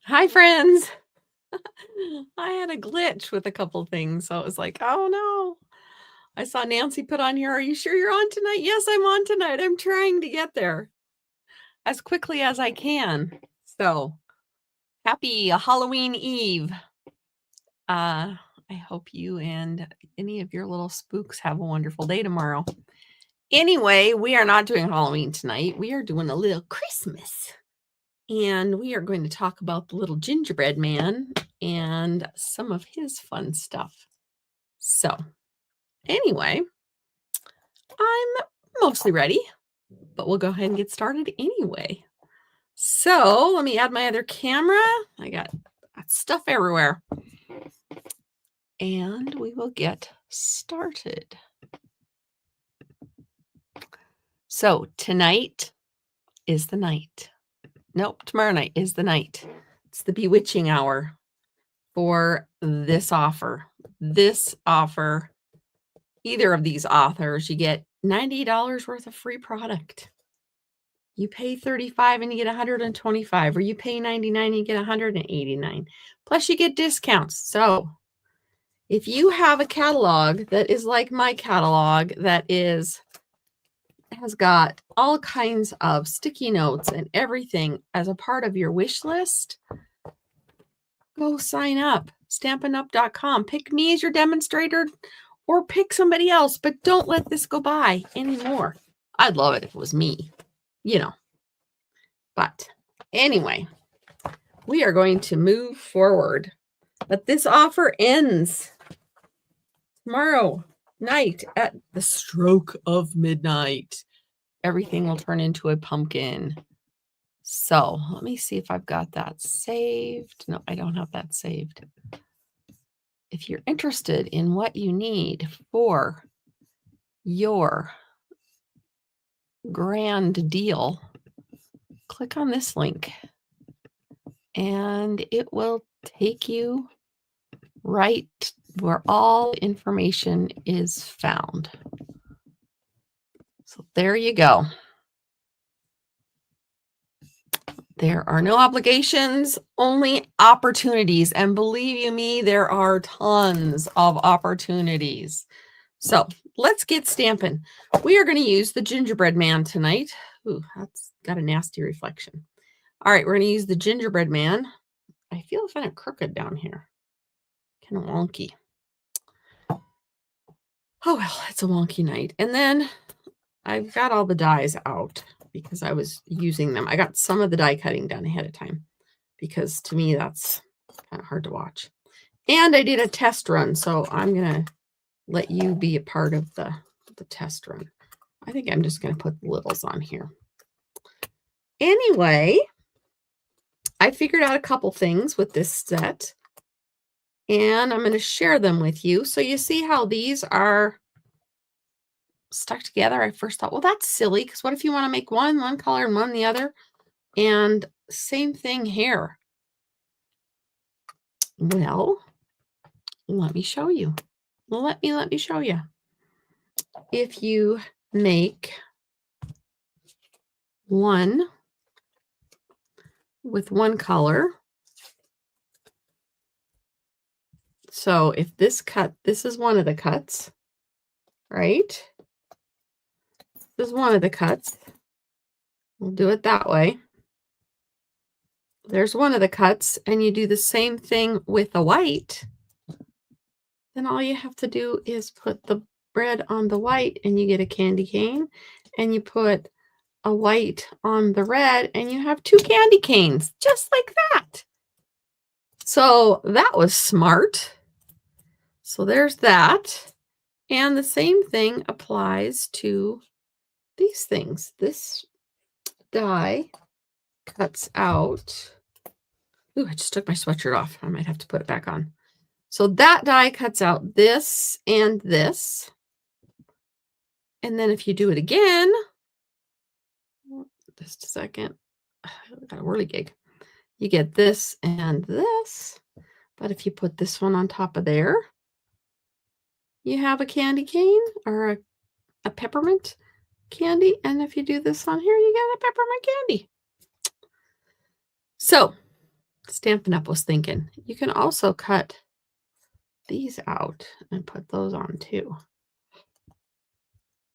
Hi, friends. I had a glitch with a couple things. So it was like, oh no. I saw Nancy put on here. Are you sure you're on tonight? Yes, I'm on tonight. I'm trying to get there as quickly as I can. So happy Halloween Eve. I hope you and any of your little spooks have a wonderful day tomorrow. Anyway, we are not doing Halloween tonight. We are doing a little Christmas. And we are going to talk about the little gingerbread man and some of his fun stuff. So, anyway, I'm mostly ready, but we'll go ahead and get started anyway. So, let me add my other camera. I got stuff everywhere. And we will get started. So, tonight is the night. Nope, tomorrow night is the night. It's the bewitching hour for this offer. This offer, either of these authors, you get $90 worth of free product. You pay $35 and you get $125, or you pay $99 and you get $189. Plus you get discounts. So if you have a catalog that is like my catalog that has got all kinds of sticky notes and everything as a part of your wish list, go sign up. StampinUp.com. Pick me as your demonstrator or pick somebody else, but don't let this go by anymore. I'd love it if it was me, you know. But anyway, we are going to move forward. But this offer ends tomorrow night at the stroke of midnight. Everything will turn into a pumpkin. So let me see if I've got that saved. No, I don't have that saved. If you're interested in what you need for your grand deal, click on this link and it will take you right where all information is found. So there you go. There are no obligations, only opportunities. And believe you me, there are tons of opportunities. So let's get stamping. We are going to use the Gingerbread Man tonight. Ooh, that's got a nasty reflection. All right, we're going to use the Gingerbread Man. I feel kind of crooked down here. Kind of wonky. Oh, well, it's a wonky night. And then I've got all the dies out because I was using them. I got some of the die cutting done ahead of time because to me that's kind of hard to watch. And I did a test run, so I'm going to let you be a part of the test run. I think I'm just going to put the littles on here. Anyway, I figured out a couple things with this set, and I'm going to share them with you. So you see how these are stuck together. I first thought, well, that's silly, because what if you want to make one color and one the other? And same thing here. Well, let me show you. Let me show you. If you make one with one color, so if this is one of the cuts, right? This is one of the cuts. We'll do it that way. There's one of the cuts, and you do the same thing with the white. Then all you have to do is put the bread on the white, and you get a candy cane, and you put a white on the red, and you have two candy canes, just like that. So that was smart. So there's that. And the same thing applies to these things. This die cuts out. Ooh, I just took my sweatshirt off. I might have to put it back on. So that die cuts out this and this. And then if you do it again, just a second, I got a whirligig. You get this and this. But if you put this one on top of there, you have a candy cane or a peppermint candy. And if you do this on here, you get a peppermint candy. So Stampin' Up was thinking, you can also cut these out and put those on too.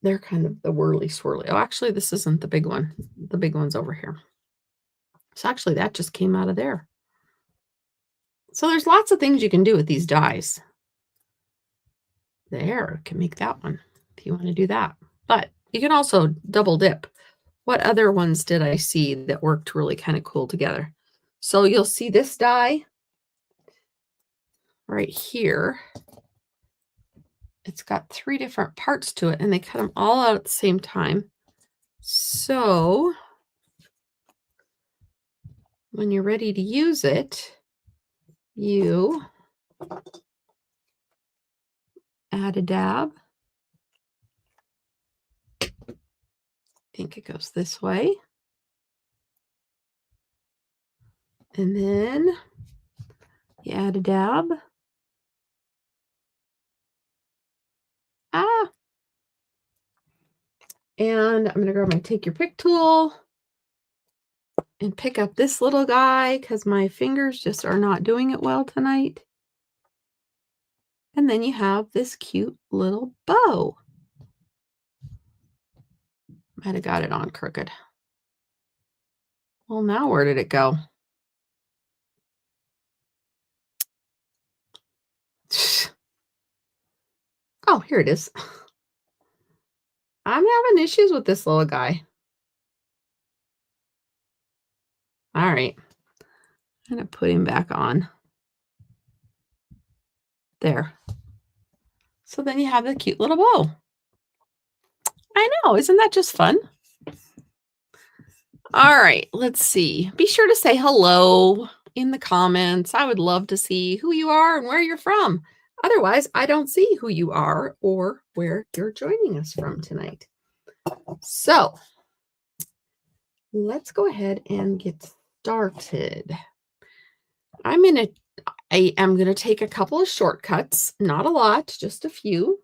They're kind of the whirly swirly. Oh, actually, this isn't the big one. The big one's over here. So actually, that just came out of there. So there's lots of things you can do with these dies. There, can make that one if you want to do that. But you can also double dip. What other ones did I see that worked really kind of cool together? So you'll see this die right here. It's got 3 different parts to it, and they cut them all out at the same time. So when you're ready to use it, you add a dab. I think it goes this way. And then you add a dab. And I'm going to grab my Take Your Pick tool and pick up this little guy because my fingers just are not doing it well tonight. And then you have this cute little bow. Might have got it on crooked. Well, now where did it go? Oh, here it is. I'm having issues with this little guy. All right. I'm going to put him back on. There. So then you have the cute little bow. I know. Isn't that just fun? All right. Let's see. Be sure to say hello in the comments. I would love to see who you are and where you're from. Otherwise, I don't see who you are or where you're joining us from tonight. So let's go ahead and get started. I am going to take a couple of shortcuts, not a lot, just a few.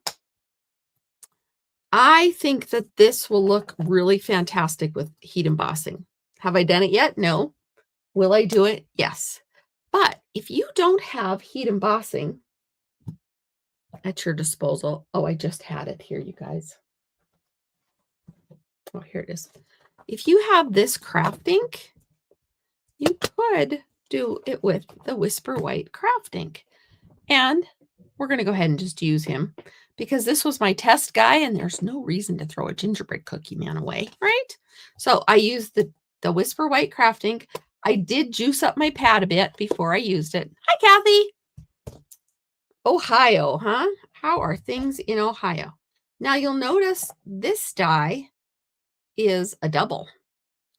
I think that this will look really fantastic with heat embossing. Have I done it yet? No. Will I do it? Yes. But if you don't have heat embossing at your disposal, oh, I just had it here, you guys. Oh, here it is. If you have this craft ink, you could do it with the Whisper White craft ink. And we're going to go ahead and just use him because this was my test guy and there's no reason to throw a gingerbread cookie man away, right? So I used the Whisper White craft ink. I did juice up my pad a bit before I used it. Hi, Kathy. Ohio, huh? How are things in Ohio? Now you'll notice this die is a double.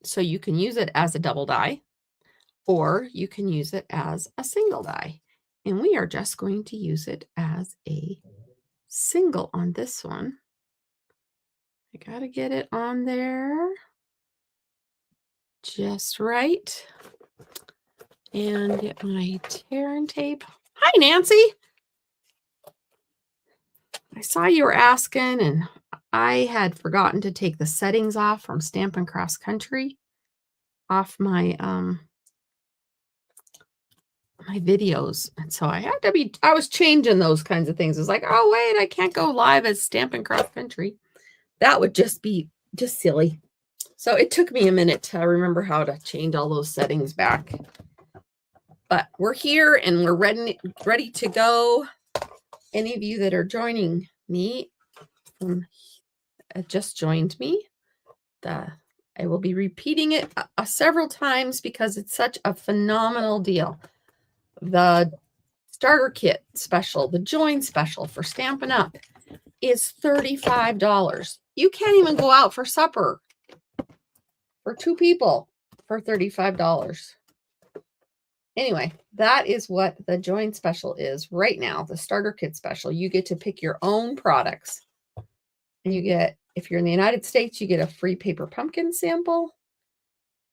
So you can use it as a double die or you can use it as a single die. And we are just going to use it as a single on this one. I got to get it on there just right. And get my tear and tape. Hi, Nancy. I saw you were asking, and I had forgotten to take the settings off from Stampin' Cross Country off my my videos. And so I was changing those kinds of things. It's like, oh, wait, I can't go live as Stampin' Cross Country. That would just be silly. So it took me a minute to remember how to change all those settings back. But we're here and we're ready to go. Any of you that are joining me, just joined me, I will be repeating it several times because it's such a phenomenal deal. The starter kit special, the join special for Stampin' Up is $35. You can't even go out for supper for 2 people for $35. Anyway, that is what the join special is right now, the starter kit special. You get to pick your own products. And you get, if you're in the United States, you get a free paper pumpkin sample.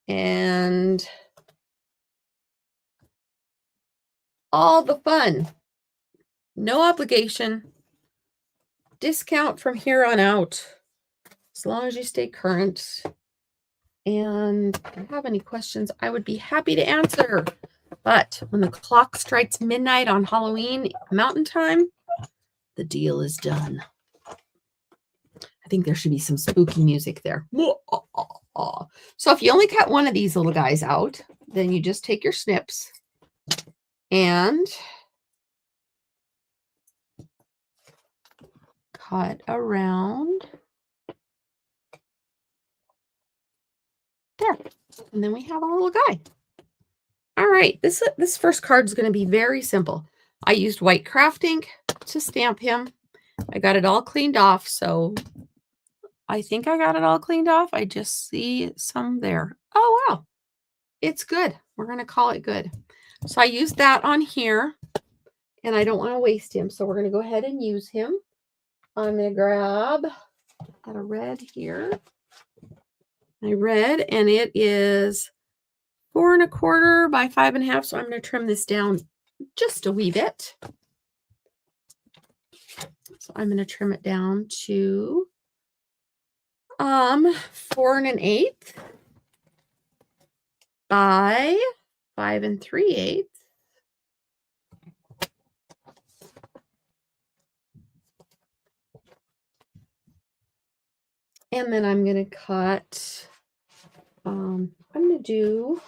And all the fun. No obligation. Discount from here on out. As long as you stay current. And if you have any questions, I would be happy to answer. But when the clock strikes midnight on Halloween Mountain Time, the deal is done. I think there should be some spooky music there. So if you only cut one of these little guys out, then you just take your snips and cut around there. And then we have a little guy. All right, this first card is going to be very simple. I used white craft ink to stamp him. I got it all cleaned off, so I think I got it all cleaned off. I just see some there. Oh, wow. It's good. We're going to call it good. So I used that on here, and I don't want to waste him, so we're going to go ahead and use him. I'm going to grab a red here. My red, and it is 4 1/4 by 5 1/2. So I'm going to trim this down just a wee bit. So I'm going to trim it down to 4 1/8 by 5 3/8. And then I'm going to cut, I'm going to do,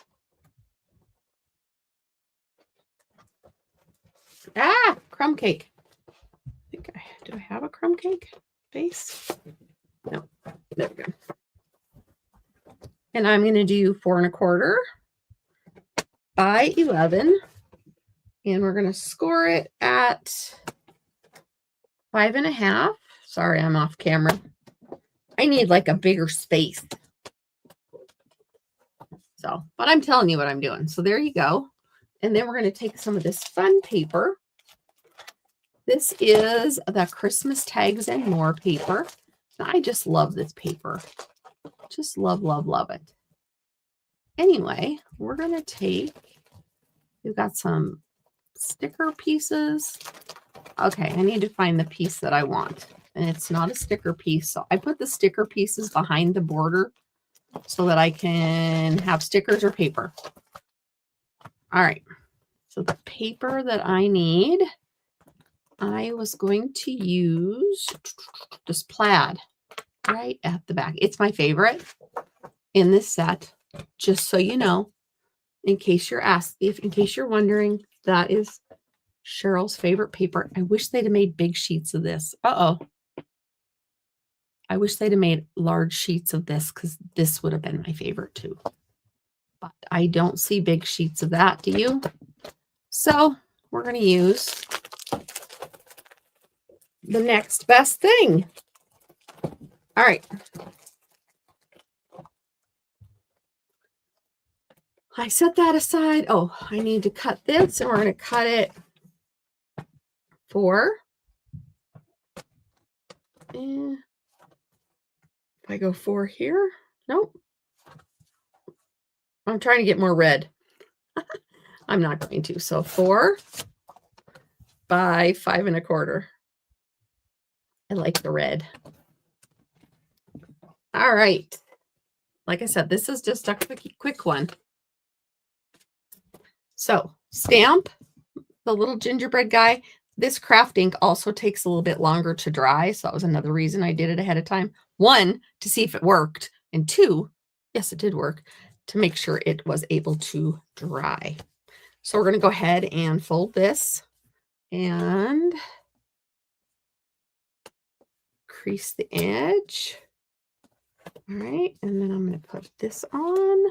crumb cake. Do I have a crumb cake base? No, there we go. And I'm going to do 4 1/4 by 11. And we're going to score it at 5 1/2. Sorry, I'm off camera. I need like a bigger space. So, but I'm telling you what I'm doing. So there you go. And then we're going to take some of this fun paper. This is the Christmas Tags and More paper. I just love this paper. Just love, love, love it. Anyway, we're going to take, we've got some sticker pieces. Okay, I need to find the piece that I want. And it's not a sticker piece. So I put the sticker pieces behind the border so that I can have stickers or paper. All right. So the paper that I need, I was going to use this plaid right at the back. It's my favorite in this set, just so you know, in case you're in case you're wondering, that is Cheryl's favorite paper. I wish they'd have made big sheets of this. I wish they'd have made large sheets of this because this would have been my favorite too. But I don't see big sheets of that. Do you? So we're going to use the next best thing. All right. I set that aside. Oh, I need to cut this, and we're going to cut it 4. And if I go 4 here, nope. I'm trying to get more red. I'm not going to. So 4 by 5 1/4. I like the red. All right. Like I said, this is just a quick one. So stamp the little gingerbread guy. This craft ink also takes a little bit longer to dry. So that was another reason I did it ahead of time. 1, to see if it worked. And 2, yes, it did work, to make sure it was able to dry. So we're going to go ahead and fold this and crease the edge. All right, and then I'm going to put this on.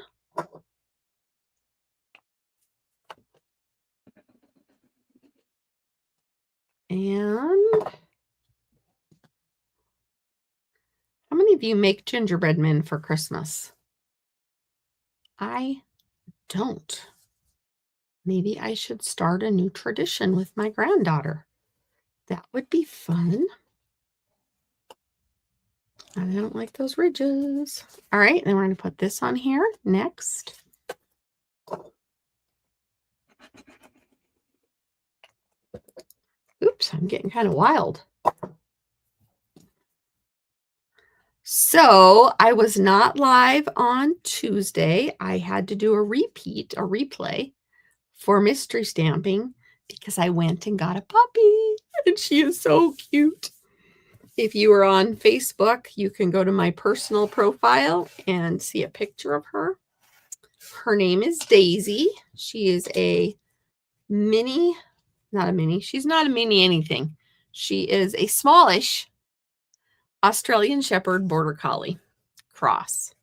And how many of you make gingerbread men for Christmas? I don't. Maybe I should start a new tradition with my granddaughter. That would be fun. I don't like those ridges. All right, then we're going to put this on here next. Oops, I'm getting kind of wild. So I was not live on Tuesday. I had to do a replay for mystery stamping because I went and got a puppy and she is so cute. If you are on Facebook, you can go to my personal profile and see a picture of her. Her name is Daisy. She is a mini, not a mini. She's not a mini anything. She is a smallish Australian Shepherd Border Collie cross.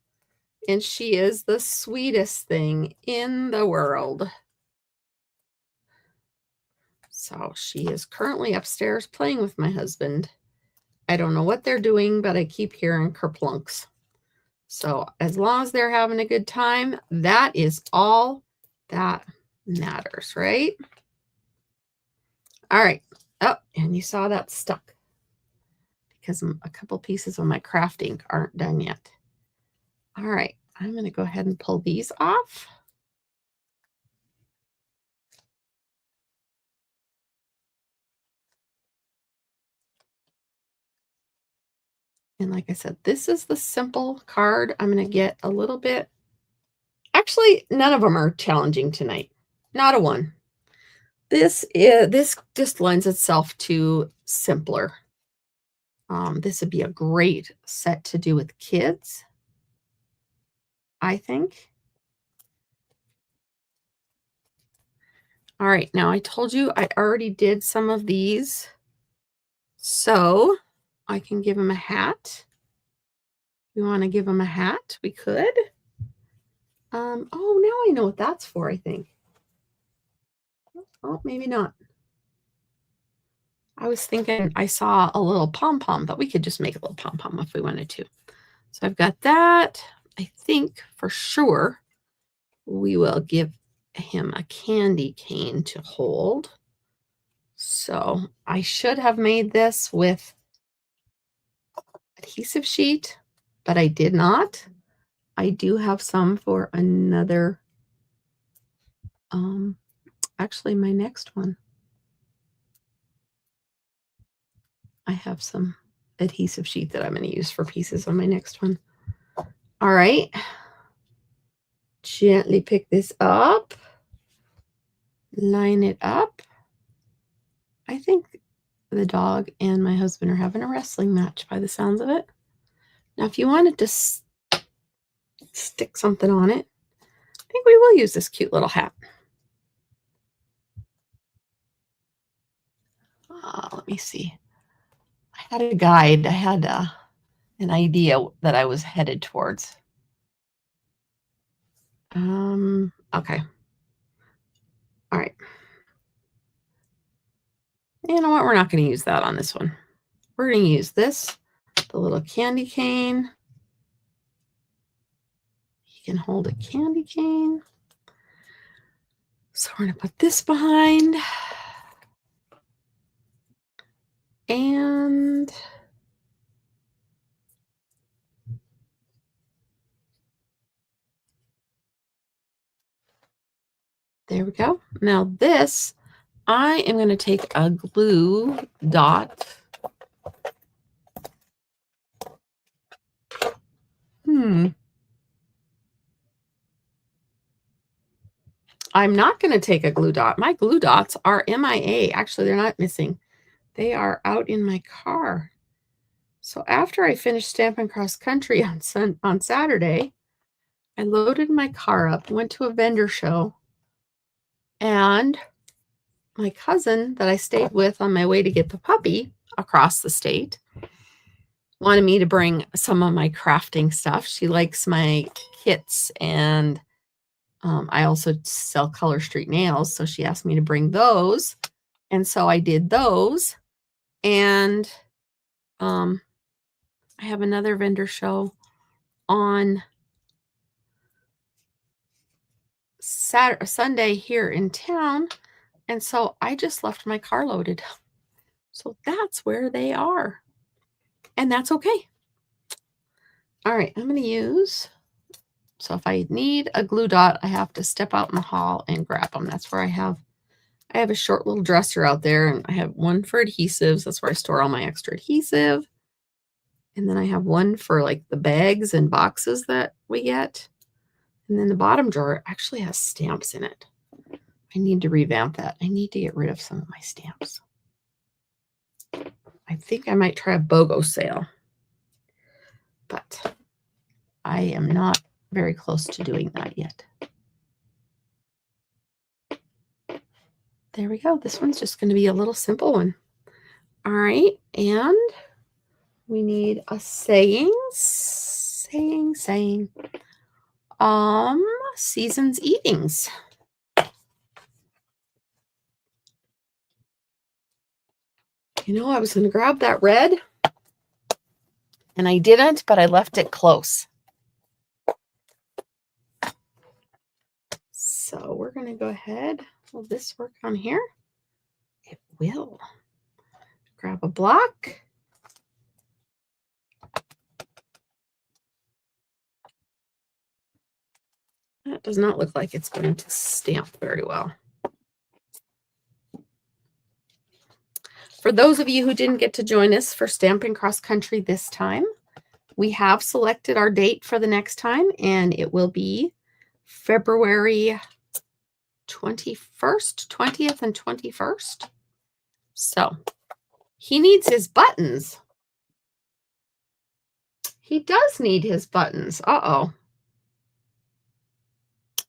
And she is the sweetest thing in the world. So she is currently upstairs playing with my husband. I don't know what they're doing, but I keep hearing kerplunks. So as long as they're having a good time, that is all that matters, right? All right. Oh, and you saw that stuck because a couple pieces of my crafting aren't done yet. All right. I'm going to go ahead and pull these off. And like I said, this is the simple card. I'm going to get a little bit. Actually, none of them are challenging tonight. Not a one. This just lends itself to simpler. This would be a great set to do with kids, I think. All right, now I told you I already did some of these, so I can give him a hat. We want to give him a hat, we could. Oh, now I know what that's for, I think. Oh, maybe not. I was thinking I saw a little pom-pom, but we could just make a little pom-pom if we wanted to. So I've got that. I think for sure we will give him a candy cane to hold. So I should have made this with adhesive sheet, but I did not. I do have some for another, actually my next one. I have some adhesive sheet that I'm going to use for pieces on my next one. All right. Gently pick this up. Line it up. I think the dog and my husband are having a wrestling match by the sounds of it. Now, if you wanted to stick something on it, I think we will use this cute little hat. Let me see. I had a guide. I had an idea that I was headed towards. Okay. All right. You know what? We're not going to use that on this one. We're going to use this, the little candy cane. He can hold a candy cane. So we're going to put this behind. And there we go. Now this, I am going to take a glue dot. I'm not going to take a glue dot. My glue dots are MIA. Actually, they're not missing. They are out in my car. So after I finished stamping cross country on Saturday, I loaded my car up, went to a vendor show, and my cousin that I stayed with on my way to get the puppy across the state wanted me to bring some of my crafting stuff. She likes my kits, and I also sell Color Street nails, so she asked me to bring those, and so I did those. And I have another vendor show on Sunday here in town, and so I just left my car loaded. So that's where they are, and that's okay. All right, I'm going to use, so if I need a glue dot, I have to step out in the hall and grab them. That's where I have a short little dresser out there, and I have one for adhesives. That's where I store all my extra adhesive. And then I have one for like the bags and boxes that we get. And then the bottom drawer actually has stamps in it. I I need to revamp that. I need to get rid of some of my stamps. I think I might try a BOGO sale, but I am not very close to doing that yet. There we go. This one's just going to be a little simple one. All right. And we need a saying. Season's eatings. You know, I was going to grab that red and I didn't, but I left it close. So we're going to go ahead. Will this work on here? It will. Grab a block. That does not look like it's going to stamp very well. For those of you who didn't get to join us for Stampin' Cross Country this time, we have selected our date for the next time, and it will be February 21st, 20th, and 21st. So he needs his buttons. He does need his buttons. Uh-oh.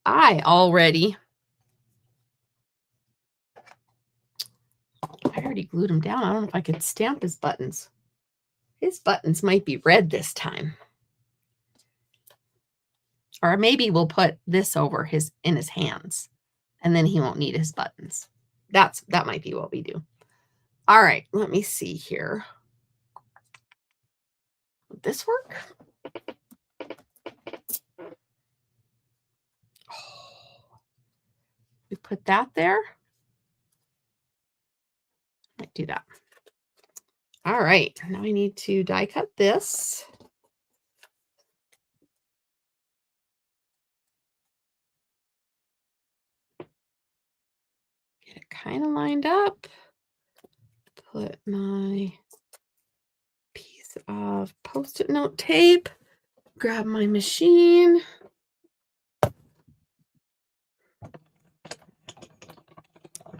I already glued him down. I don't know if I could stamp his buttons. His buttons might be red this time. Or maybe we'll put this over in his hands, and then he won't need his buttons. That might be what we do. All right, let me see here. Would this work? Oh, we put that there. Might do that. All right, now I need to die cut this. Get it kind of lined up. Put my piece of Post-it note tape. Grab my machine.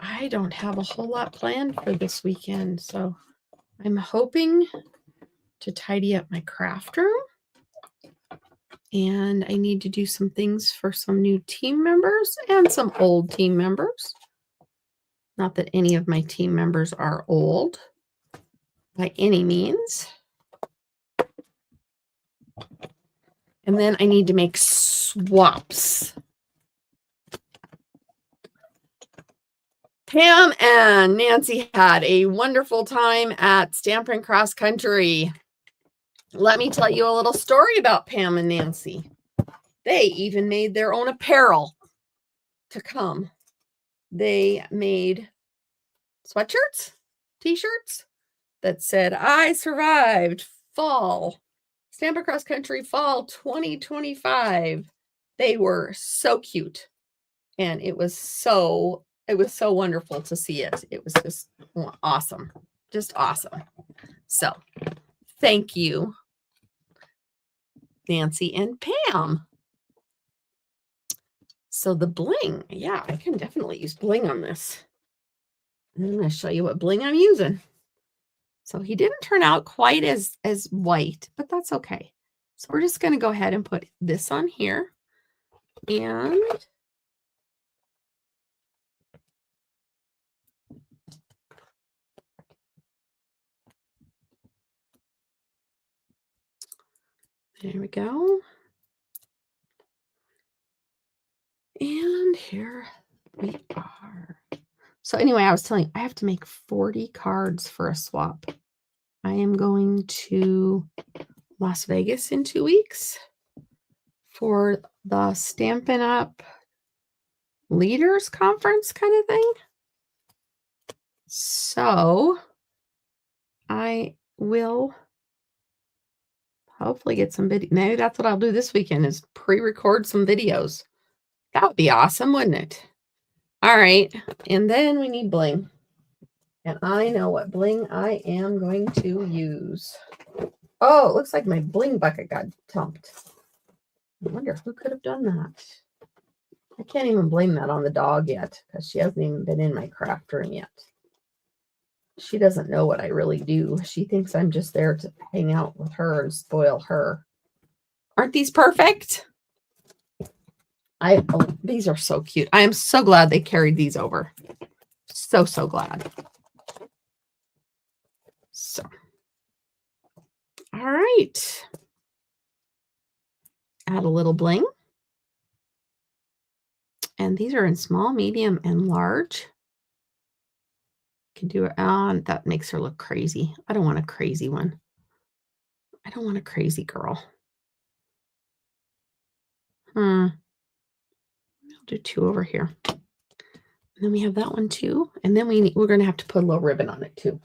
I don't have a whole lot planned for this weekend, so I'm hoping to tidy up my craft room. And I need to do some things for some new team members and some old team members. Not that any of my team members are old by any means. And then I need to make swaps. Pam and Nancy had a wonderful time at Stampin' Cross Country. Let me tell you a little story about Pam and Nancy. They even made their own apparel to come. They made sweatshirts, t-shirts that said, "I survived fall, Stampin' Cross Country fall 2025. They were so cute. And it was so wonderful to see it. It was just awesome. Just awesome. So thank you, Nancy and Pam. So the bling, yeah, I can definitely use bling on this. And I'm going to show you what bling I'm using. So he didn't turn out quite as white, but that's okay. So we're just going to go ahead and put this on here. And there we go. And here we are. So anyway, I was telling you, I have to make 40 cards for a swap. I am going to Las Vegas in 2 weeks for the Stampin' Up Leaders Conference kind of thing. So I will hopefully get some video. Maybe that's what I'll do this weekend is pre-record some videos. That would be awesome, wouldn't it? All right. And then we need bling. And I know what bling I am going to use. Oh, it looks like my bling bucket got dumped. I wonder who could have done that. I can't even blame that on the dog yet because she hasn't even been in my craft room yet. She doesn't know what I really do. She thinks I'm just there to hang out with her and spoil her. Aren't these perfect? These are so cute. I am so glad they carried these over. So glad. So, all right. Add a little bling. And these are in small, medium, and large. Can do it on. That makes her look crazy. I don't want a crazy one. I don't want a crazy girl. I'll do 2 over here. And then we have that one too. And then we're going to have to put a little ribbon on it too.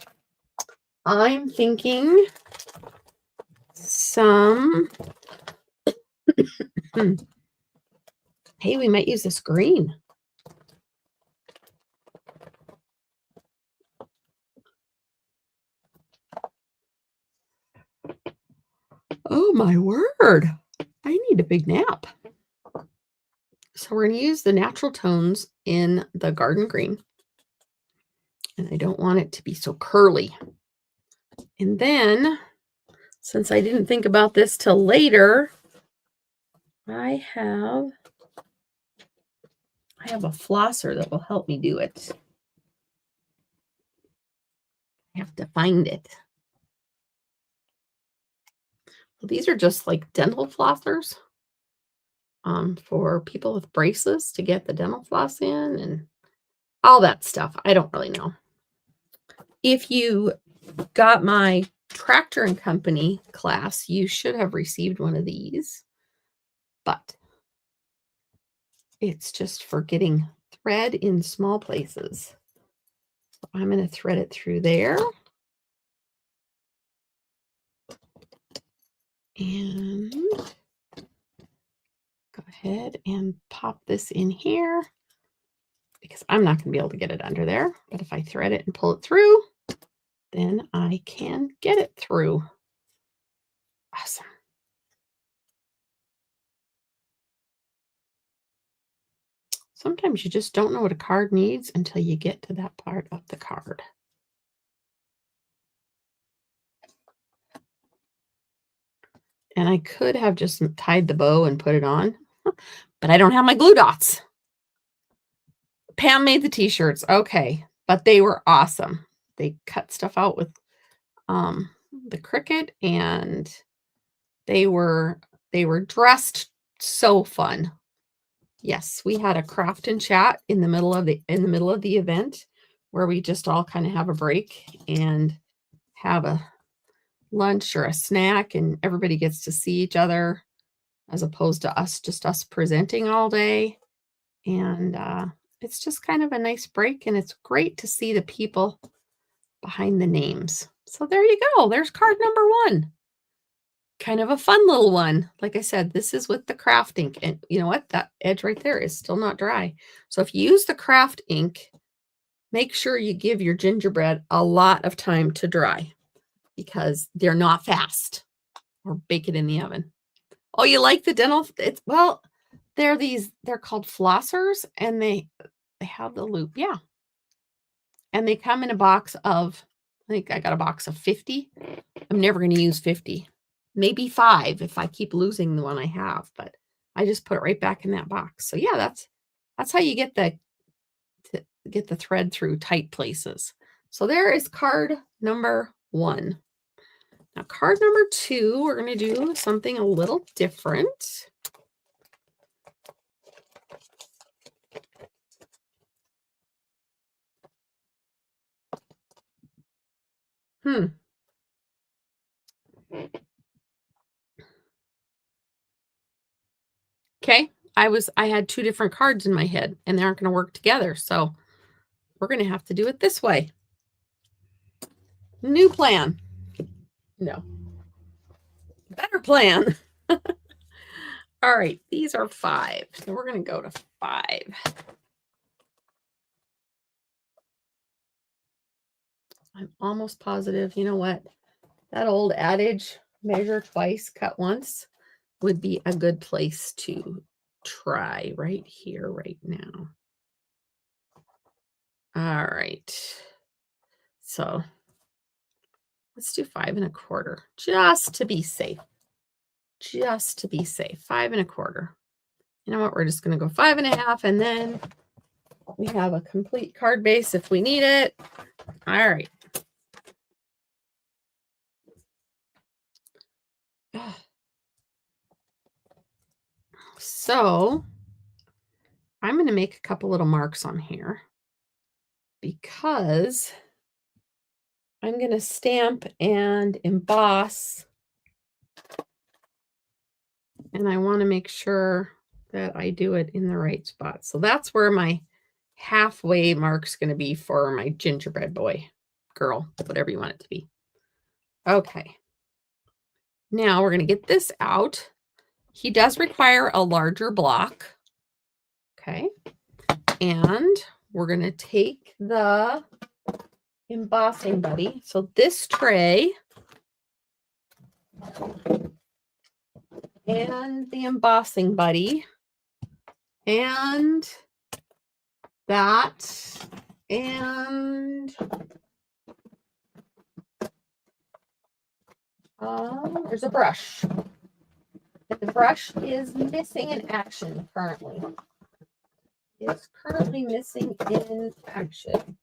I'm thinking some. Hey, we might use this green. Oh my word. I need a big nap. So we're going to use the natural tones in the garden green. And I don't want it to be so curly. And then, since I didn't think about this till later, I have a flosser that will help me do it. I have to find it. Well, these are just like dental flossers for people with braces to get the dental floss in and all that stuff. I don't really know. If you got my Tractor and Company class, you should have received one of these, but it's just for getting thread in small places. So I'm going to thread it through there. And go ahead and pop this in here because I'm not going to be able to get it under there. But if I thread it and pull it through, then I can get it through. Awesome. Sometimes you just don't know what a card needs until you get to that part of the card. And I could have just tied the bow and put it on, but I don't have my glue dots. Pam made the t-shirts. Okay, but they were awesome. They cut stuff out with the Cricut, and they were dressed so fun. Yes, we had a craft and chat in the middle of the event where we just all kind of have a break and have a lunch or a snack, and everybody gets to see each other as opposed to us presenting all day. And it's just kind of a nice break, and it's great to see the people behind the names. So there you go. There's card number 1. Kind of a fun little one. Like I said, this is with the craft ink. And you know what? That edge right there is still not dry. So if you use the craft ink, make sure you give your gingerbread a lot of time to dry because they're not fast. Or bake it in the oven. Oh, you like the dental? They're called flossers, and they have the loop. Yeah. And they come in a box of, I think I got a box of 50. I'm never going to use 50. Maybe 5 if I keep losing the one I have, but I just put it right back in that box. So yeah, that's how you get the thread through tight places. So there is card number 1. Now card number 2, we're going to do something a little different. Okay, I had 2 different cards in my head, and they aren't going to work together. So we're going to have to do it this way. New plan. No. Better plan. All right, these are 5. So we're going to go to 5. I'm almost positive. You know what? That old adage, measure twice, cut once, would be a good place to try right here, right now. All right. So let's do 5 1/4, just to be safe. Just to be safe. 5 1/4. You know what? We're just going to go 5 1/2, and then we have a complete card base if we need it. All right. So I'm going to make a couple little marks on here because I'm going to stamp and emboss, and I want to make sure that I do it in the right spot. So that's where my halfway mark's going to be for my gingerbread boy, girl, whatever you want it to be. Okay. Now we're going to get this out. He does require a larger block. Okay. And we're going to take the embossing buddy. So this tray and the embossing buddy and that and there's a brush. The brush is missing in action currently. It's currently missing in action.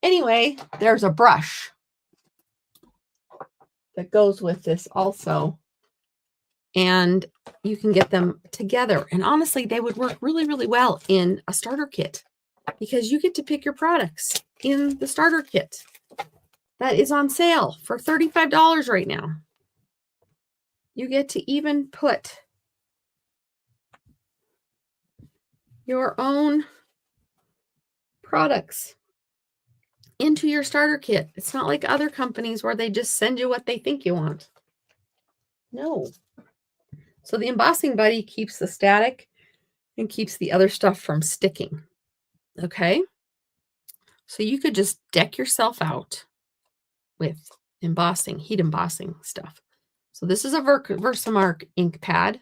Anyway, there's a brush that goes with this also. And you can get them together. And honestly, they would work really, really well in a starter kit because you get to pick your products in the starter kit. That is on sale for $35 right now. You get to even put your own products into your starter kit. It's not like other companies where they just send you what they think you want. No. So the embossing buddy keeps the static and keeps the other stuff from sticking. Okay? So you could just deck yourself out with embossing, heat embossing stuff. So this is a Versamark ink pad.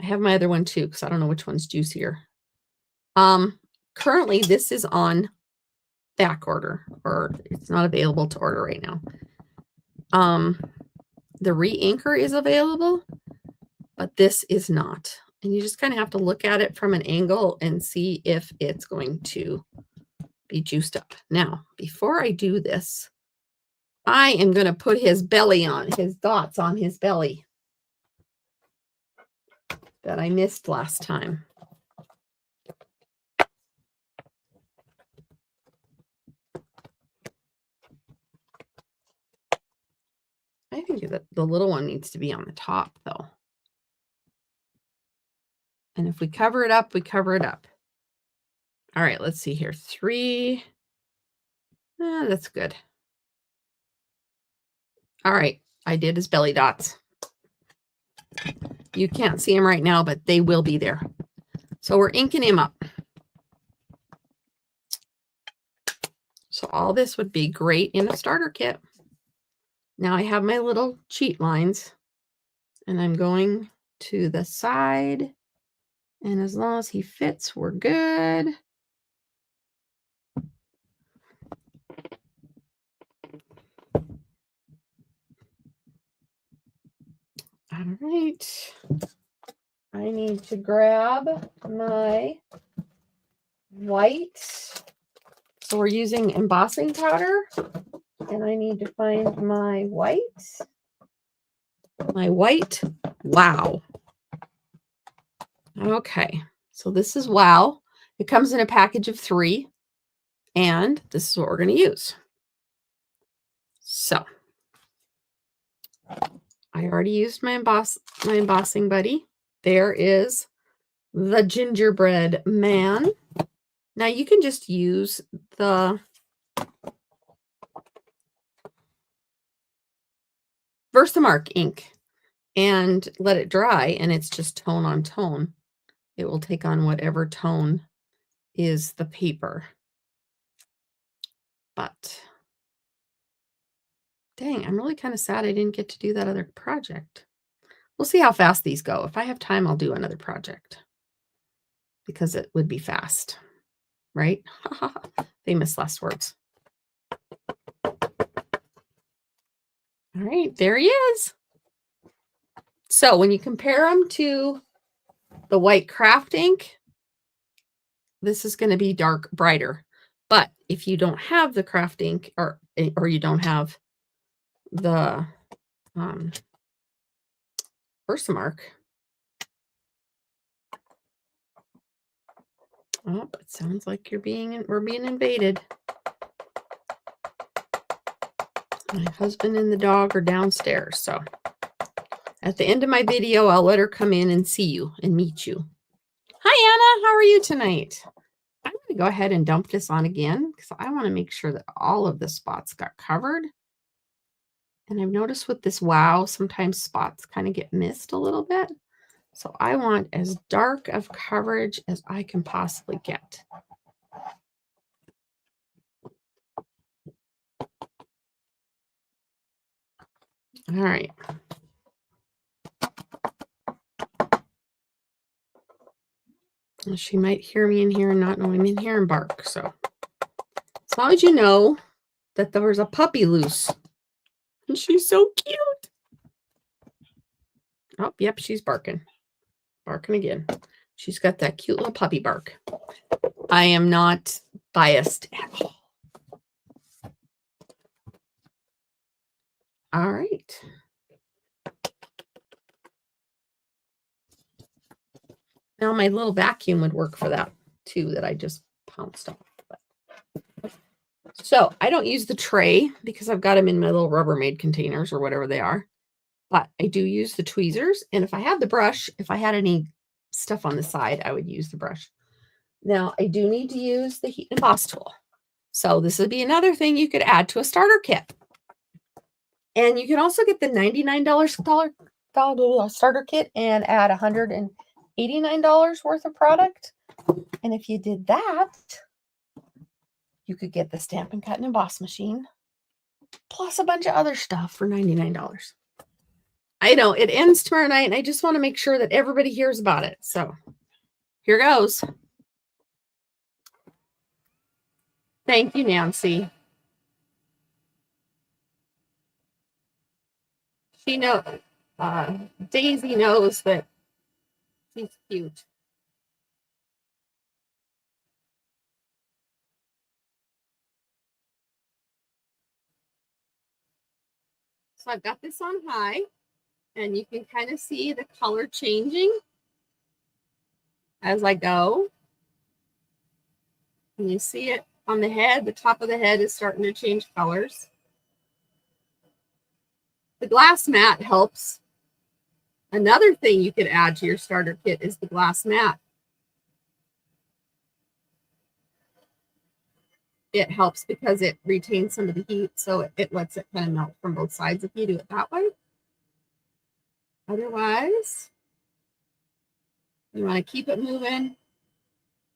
I have my other one too, because I don't know which one's juicier. Currently, this is on back order, or it's not available to order right now. The re-inker is available, but this is not. And you just kind of have to look at it from an angle and see if it's going to be juiced up. Now, before I do this, I am going to put his belly on, his dots on his belly that I missed last time. I think that the little one needs to be on the top, though. And if we cover it up, we cover it up. All right, let's see here. 3. That's good. All right, I did his belly dots. You can't see him right now, but they will be there. So we're inking him up. So all this would be great in a starter kit. Now I have my little cheat lines, and I'm going to the side. And as long as he fits, we're good. All right. I need to grab my white. So we're using embossing powder. And I need to find my white. My white. Wow. Okay. So this is wow. It comes in a package of 3. And this is what we're going to use. So I already used my embossing buddy. There is the Gingerbread Man. Now you can just use the Versamark ink and let it dry, and it's just tone on tone. It will take on whatever tone is the paper. But dang, I'm really kind of sad I didn't get to do that other project. We'll see how fast these go. If I have time, I'll do another project. because it would be fast, right? Famous last words. All right, there he is. So when you compare them to the white craft ink, this is going to be brighter. But if you don't have the craft ink or you don't have the Versamark, oh, it sounds like we're being invaded. My husband and the dog are downstairs, so at the end of my video, I'll let her come in and see you and meet you. Hi, Anna. How are you tonight? I'm going to go ahead and dump this on again because I want to make sure that all of the spots got covered. And I've noticed with this wow, sometimes spots kind of get missed a little bit. So I want as dark of coverage as I can possibly get. All right. She might hear me in here and not know I'm in here and bark. So as long as you know that there was a puppy loose. And she's so cute. Oh, yep, she's barking. Barking again. She's got that cute little puppy bark. I am not biased at all. All right. Now my little vacuum would work for that too, that I just pounced off. So I don't use the tray because I've got them in my little Rubbermaid containers or whatever they are. But I do use the tweezers. And if I had the brush, if I had any stuff on the side, I would use the brush. Now I do need to use the heat and emboss tool. So this would be another thing you could add to a starter kit. And you can also get the $99 starter kit and add $189 worth of product. And if you did that, you could get the Stampin' Cut and Emboss machine plus a bunch of other stuff for $99. I know it ends tomorrow night, and I just want to make sure that everybody hears about it. So here goes. Thank you, Nancy. She knows, Daisy knows that she's cute. So I've got this on high, and you can kind of see the color changing as I go. And you see it on the head. The top of the head is starting to change colors. The glass mat helps. Another thing you could add to your starter kit is the glass mat. It helps because it retains some of the heat, so it lets it kind of melt from both sides if you do it that way. Otherwise, you want to keep it moving.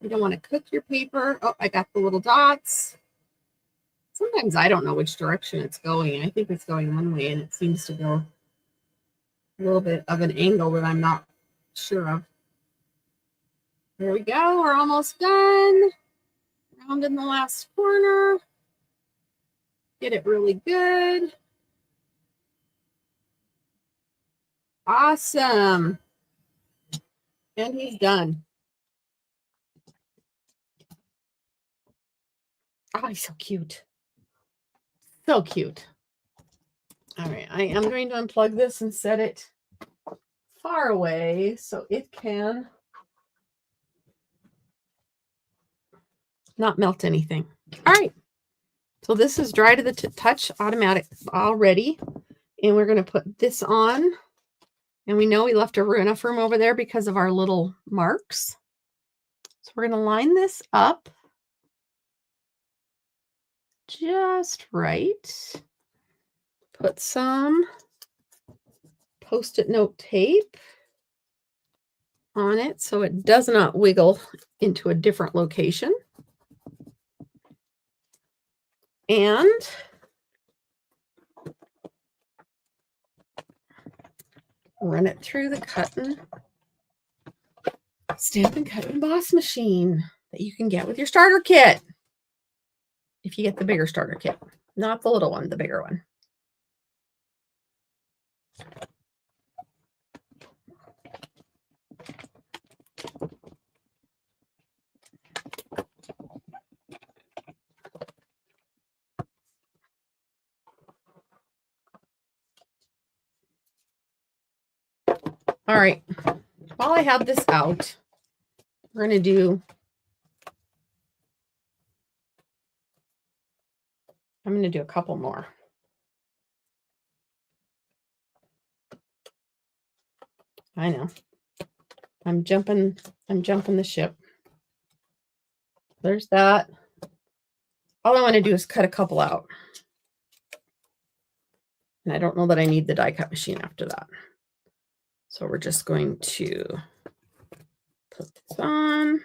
You don't want to cook your paper. Oh, I got the little dots. Sometimes I don't know which direction it's going. I think it's going one way, and it seems to go a little bit of an angle that I'm not sure of. There we go. We're almost done. Round in the last corner. Get it really good. Awesome. And he's done. Oh, he's so cute. So cute. All right, I am going to unplug this and set it far away so it can not melt anything. All right, so this is dry to the touch automatic already, and we're going to put this on. And we know we left enough room over there because of our little marks. So we're going to line this up just right. Put some Post-it note tape on it so it does not wiggle into a different location. And run it through the cutting Stampin' Cut Emboss machine that you can get with your starter kit. If you get the bigger starter kit, not the little one, the bigger one. All right, while I have this out, we're going to do, I'm going to do a couple more. I know. I'm jumping the ship. There's that. All I want to do is cut a couple out. And I don't know that I need the die cut machine after that. So we're just going to put this on.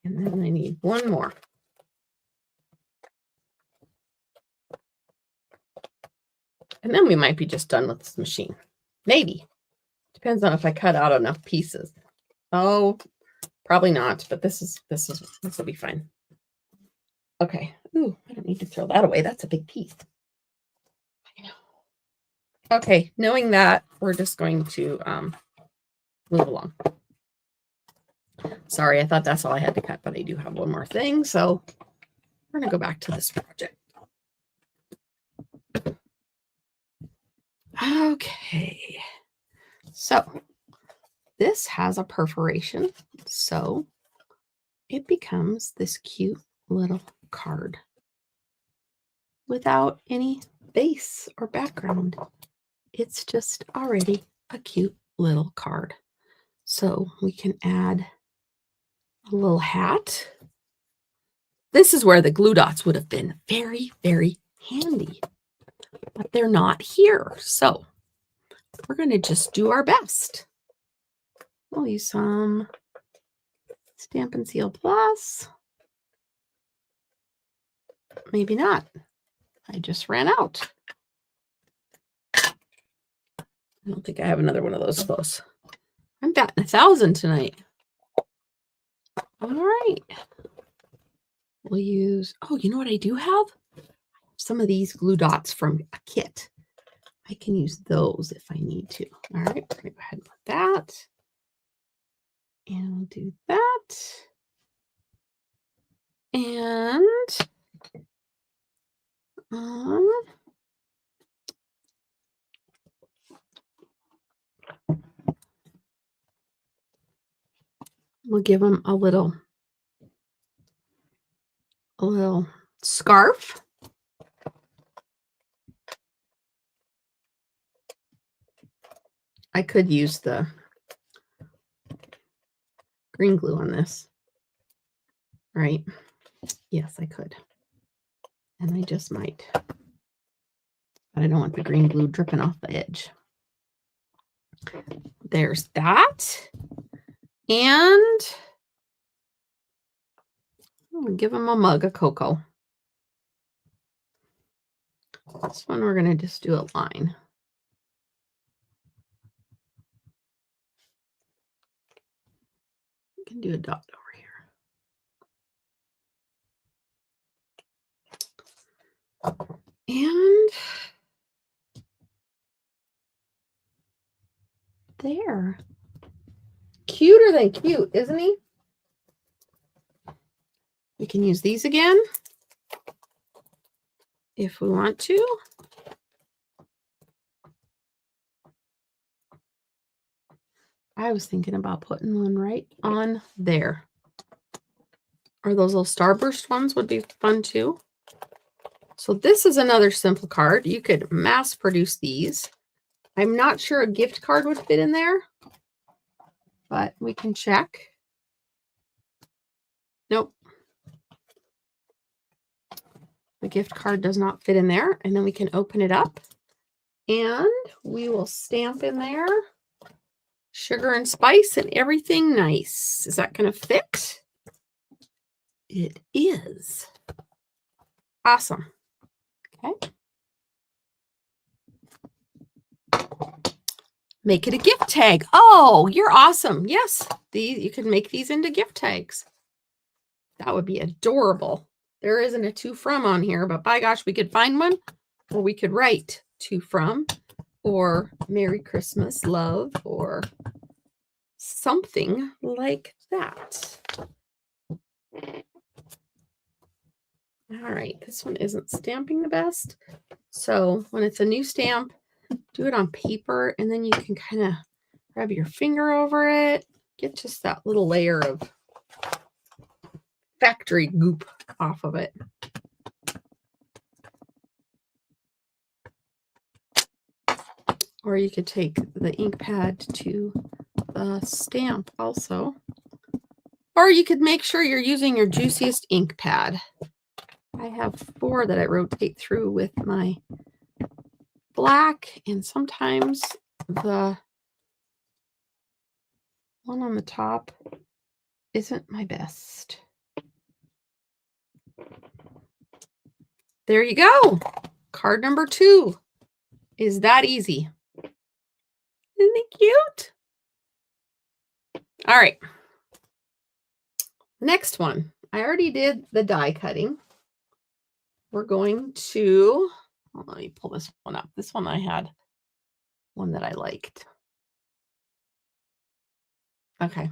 And then I need one more. And then we might be just done with this machine. Maybe. Depends on if I cut out enough pieces. Oh, probably not, but this will be fine. Okay. Ooh, I don't need to throw that away. That's a big piece. I know. Okay, knowing that, we're just going to move along. Sorry, I thought that's all I had to cut, but I do have one more thing, so we're going to go back to this project. Okay, so this has a perforation, so it becomes this cute little card without any base or background. It's just already a cute little card. So we can add a little hat. This is where the glue dots would have been very, very handy, but they're not here. So we're going to just do our best. We'll use some Stampin' Seal Plus. Maybe not. I just ran out. I don't think I have another one of those close. I'm batting 1,000 tonight. All right. We'll use, oh, you know what I do have? Some of these glue dots from a kit. I can use those if I need to. All right, we're going to go ahead and put that. And we'll do that. And we'll give them a little scarf. I could use the green glue on this, right? Yes, I could. And I just might. But I don't want the green glue dripping off the edge. There's that. And we'll give them a mug of cocoa. This one we're going to just do a line. We can do a dot over here. And there. Cuter than cute, isn't he? We can use these again if we want to. I was thinking about putting one right on there. Or those little starburst ones would be fun too. So this is another simple card. You could mass produce these. I'm not sure a gift card would fit in there, but we can check. Nope. The gift card does not fit in there. And then we can open it up and we will stamp in there Sugar and spice and everything nice. Is that going to fit? It is. Awesome. Okay. Make it a gift tag. Oh, you're awesome. Yes, you can make these into gift tags. That would be adorable. There isn't a to from on here, but by gosh, we could find one, or we could write to from, or Merry Christmas, love, or something like that. All right, this one isn't stamping the best. So when it's a new stamp, do it on paper, and then you can kind of rub your finger over it. Get just that little layer of factory goop off of it. Or you could take the ink pad to the stamp also. Or you could make sure you're using your juiciest ink pad. I have 4 that I rotate through with my black, and sometimes the one on the top isn't my best. There you go. Card number 2 is that easy. Isn't it cute? All right. Next one. I already did the die cutting. We're going to, let me pull this one up. This one I had one that I liked. Okay.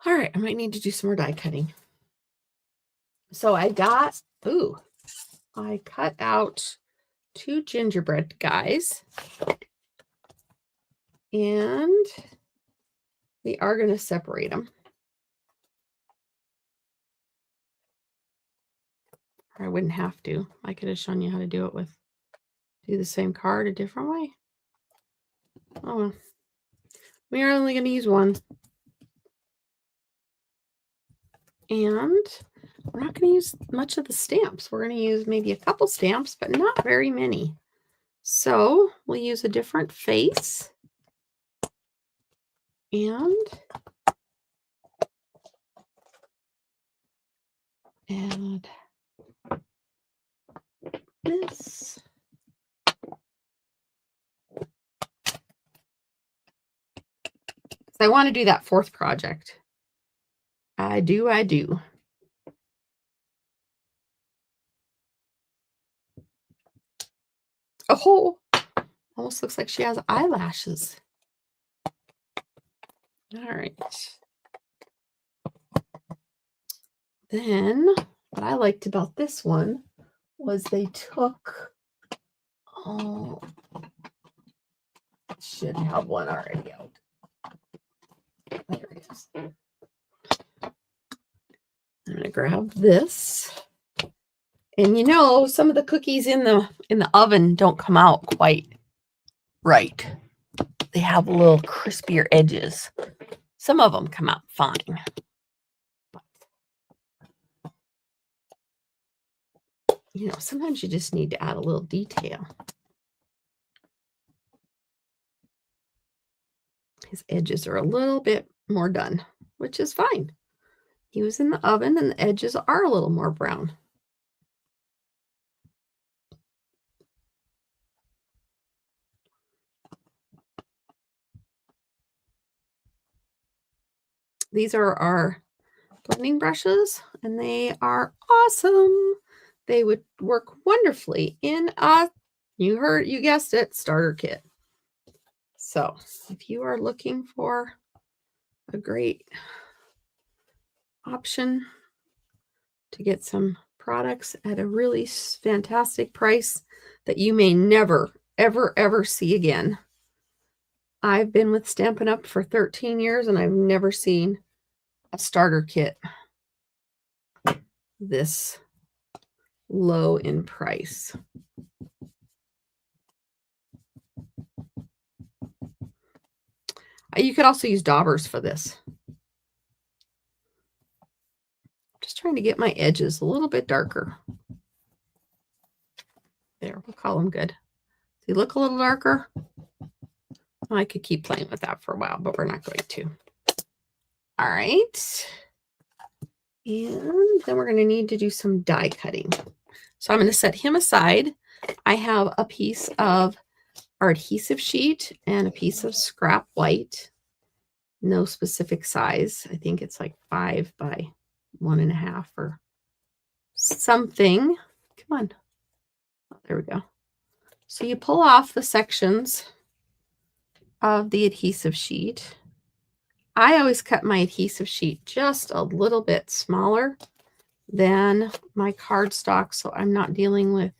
All right. I might need to do some more die cutting. So I got, I cut out 2 gingerbread guys. And we are going to separate them. Or I wouldn't have to. I could have shown you how to do it with, do the same card a different way. Oh, well. We are only going to use one. And we're not going to use much of the stamps. We're going to use maybe a couple stamps, but not very many. So we'll use a different face. And add this. I want to do that 4th project. I do. Oh, almost looks like she has eyelashes. All right. Then what I liked about this one was they took, should have one already out. There it is. I'm going to grab this. And you know, some of the cookies in the oven don't come out quite right. They have a little crispier edges. Some of them come out fine. You know, sometimes you just need to add a little detail. His edges are a little bit more done, which is fine. He was in the oven and the edges are a little more brown. These are our blending brushes, and they are awesome. They would work wonderfully in a, you guessed it, starter kit. So if you are looking for a great option to get some products at a really fantastic price that you may never, ever see again. I've been with Stampin' Up! For 13 years, and I've never seen a starter kit this low in price. You could also use daubers for this. I'm just trying to get my edges a little bit darker. There, we'll call them good. They look a little darker. I could keep playing with that for a while, but we're not going to. All right. And then we're going to need to do some die cutting. So I'm going to set him aside. I have a piece of our adhesive sheet and a piece of scrap white. No specific size. I think it's like 5 by 1.5 or something. Come on. Oh, there we go. So you pull off the sections of the adhesive sheet. I always cut my adhesive sheet just a little bit smaller than my cardstock, so I'm not dealing with,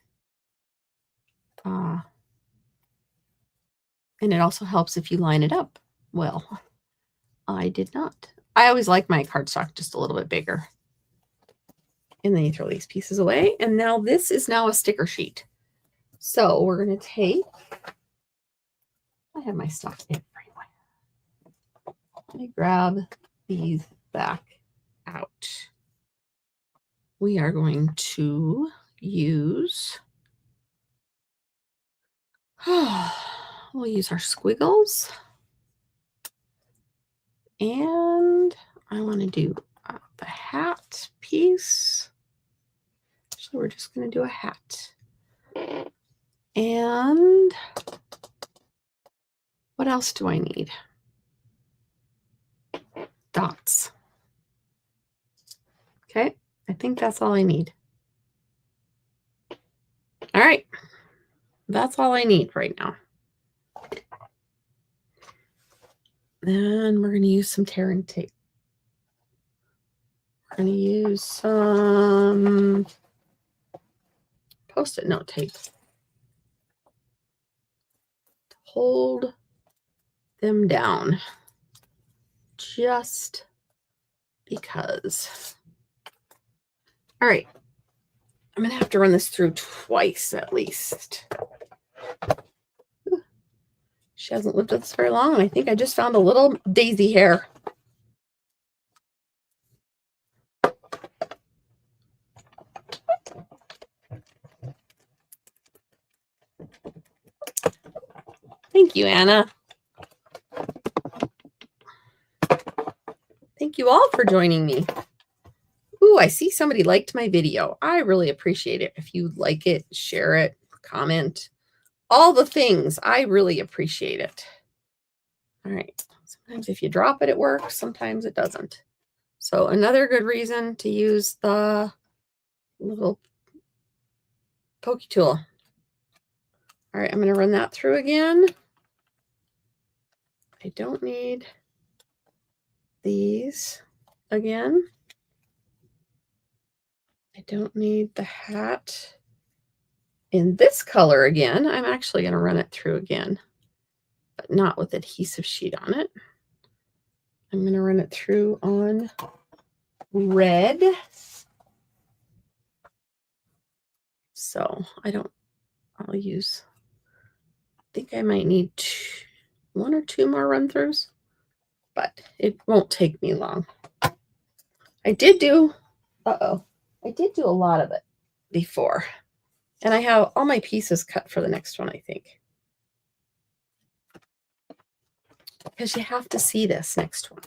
and it also helps if you line it up well. I did not. I always like my cardstock just a little bit bigger. And then you throw these pieces away. And now this is now a sticker sheet. So we're going to take, I have my stuff everywhere. Let me grab these back out. We are going to use, we'll use our squiggles. And I want to do the hat piece. So we're just going to do a hat. And what else do I need? Dots. Okay, I think that's all I need. All right, that's all I need right now. Then we're going to use some tear and tape. We're going to use some Post-it note tape to hold them down, just because. All right, I'm going to have to run this through twice at least. She hasn't lived with us very long, and I think I just found a little daisy hair. Thank you, Anna. Thank you all for joining me. Ooh, I see somebody liked my video. I really appreciate it. If you like it, share it, comment, all the things. I really appreciate it. All right. Sometimes if you drop it, it works. Sometimes it doesn't. So another good reason to use the little pokey tool. All right, I'm going to run that through again. I don't need these again. I don't need the hat in this color again. I'm actually going to run it through again, but not with adhesive sheet on it. I'm going to run it through on red. So I'll use, I think I might need 1 or 2 more run throughs, but it won't take me long. I did do a lot of it before, and I have all my pieces cut for the next one, I think, because you have to see this next one.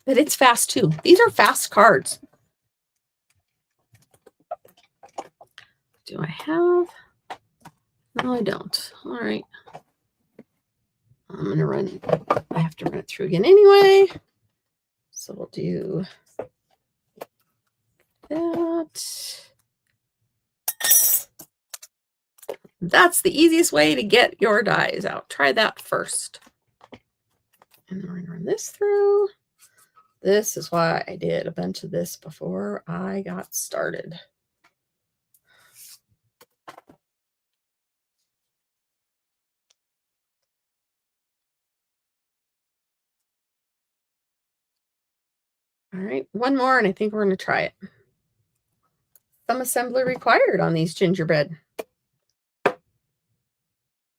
But it's fast too. These are fast cards. Do I have? No, I don't. All right. I'm going to run. I have to run it through again anyway. So we'll do that. That's the easiest way to get your dies out. Try that first. And we're going to run this through. This is why I did a bunch of this before I got started. All right, one more, and I think we're going to try it. Some assembly required on these gingerbread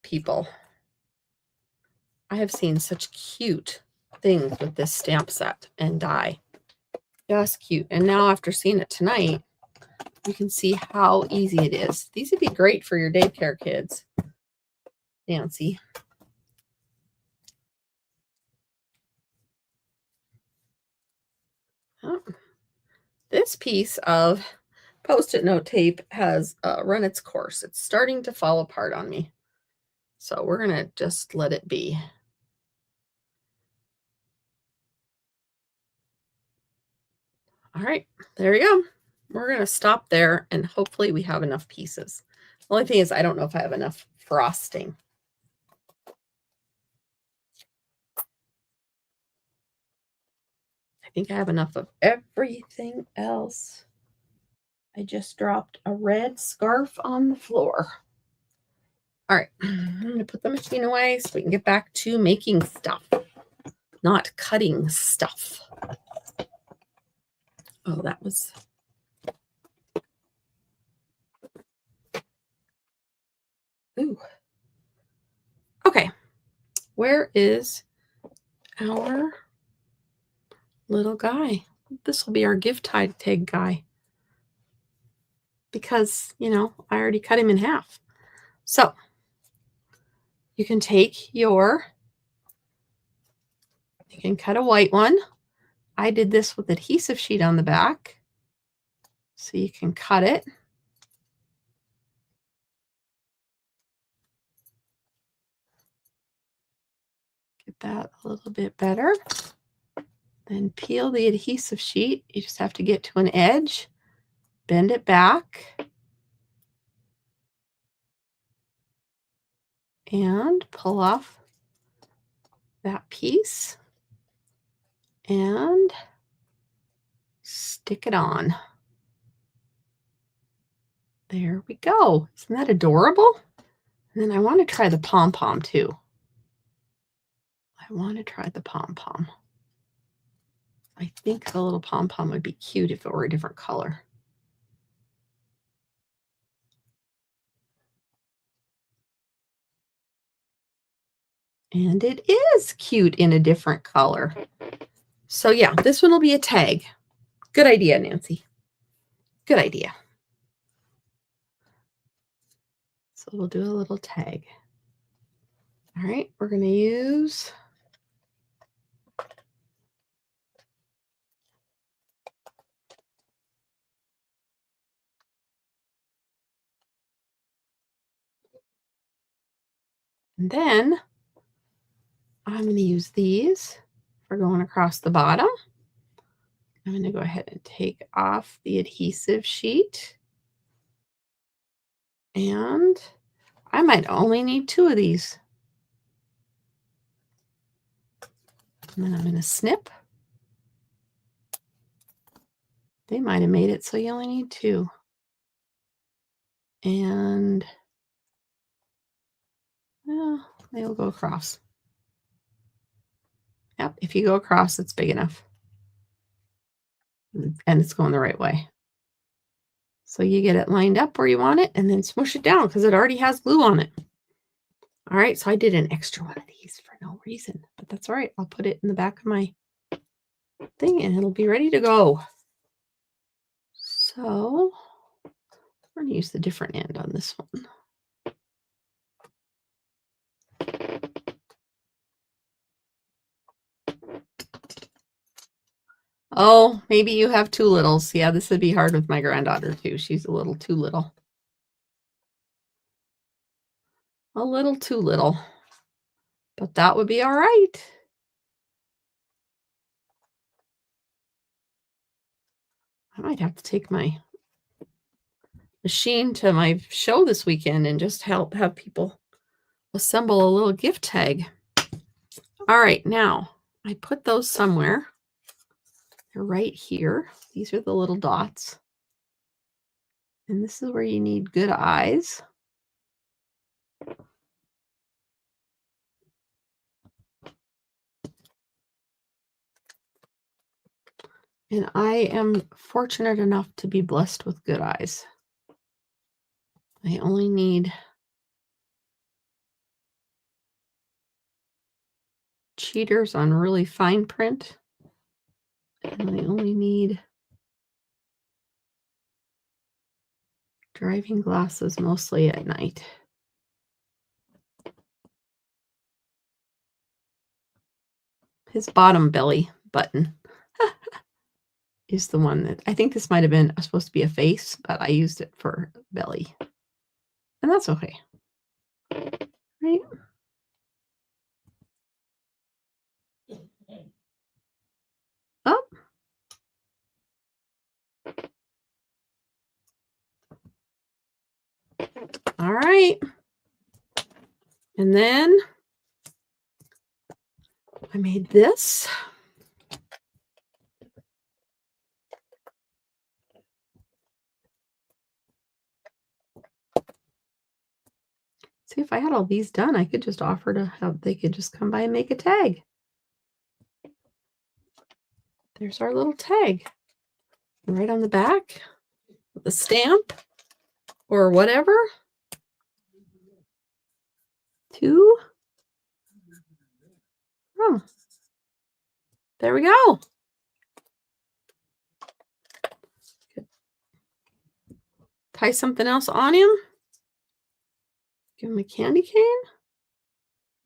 people. I have seen such cute things with this stamp set and die. Just cute. And now after seeing it tonight, you can see how easy it is. These would be great for your daycare kids Nancy. Oh, this piece of Post-it note tape has run its course. It's starting to fall apart on me. So we're going to just let it be. All right, there you go. We're going to stop there and hopefully we have enough pieces. The only thing is I don't know if I have enough frosting. I think I have enough of everything else. I just dropped a red scarf on the floor. All right, I'm going to put the machine away so we can get back to making stuff, not cutting stuff. Oh, that was... Ooh. Okay, where is our little guy? This will be our gift tag guy because, you know, I already cut him in half. So you can take you can cut a white one. I did this with adhesive sheet on the back. So you can cut it. Get that a little bit better. Then peel the adhesive sheet. You just have to get to an edge, bend it back, and pull off that piece and stick it on. There we go. Isn't that adorable? And then I want to try the pom-pom too. I want to try the pom-pom. I think the little pom-pom would be cute if it were a different color. And it is cute in a different color. So yeah, this one will be a tag. Good idea, Nancy. Good idea. So we'll do a little tag. All right, we're going to use and then I'm going to use these for going across the bottom. I'm going to go ahead and take off the adhesive sheet. And I might only need 2 of these. And then I'm going to snip. They might have made it so you only need 2. And well, they will go across. Yep, if you go across, it's big enough. And it's going the right way. So you get it lined up where you want it and then smush it down because it already has glue on it. All right, so I did an extra one of these for no reason, but that's all right. I'll put it in the back of my thing and it'll be ready to go. So we're going to use the different end on this one. Oh, maybe you have 2 littles. Yeah, this would be hard with my granddaughter too. She's a little too little. A little too little. But that would be all right. I might have to take my machine to my show this weekend and just help have people assemble a little gift tag. All right, now I put those somewhere. They're right here. These are the little dots. And this is where you need good eyes. And I am fortunate enough to be blessed with good eyes. I only need cheaters on really fine print. And I only need driving glasses mostly at night. his bottom belly button is the one that I think this might have been supposed to be a face, but I used it for belly. And that's okay. Right? Up. All right. And then I made this. See, if I had all these done, I could just offer to have, they could just come by and make a tag. There's our little tag. Right on the back with a stamp or whatever. Two. Oh, there we go. Tie something else on him. Give him a candy cane.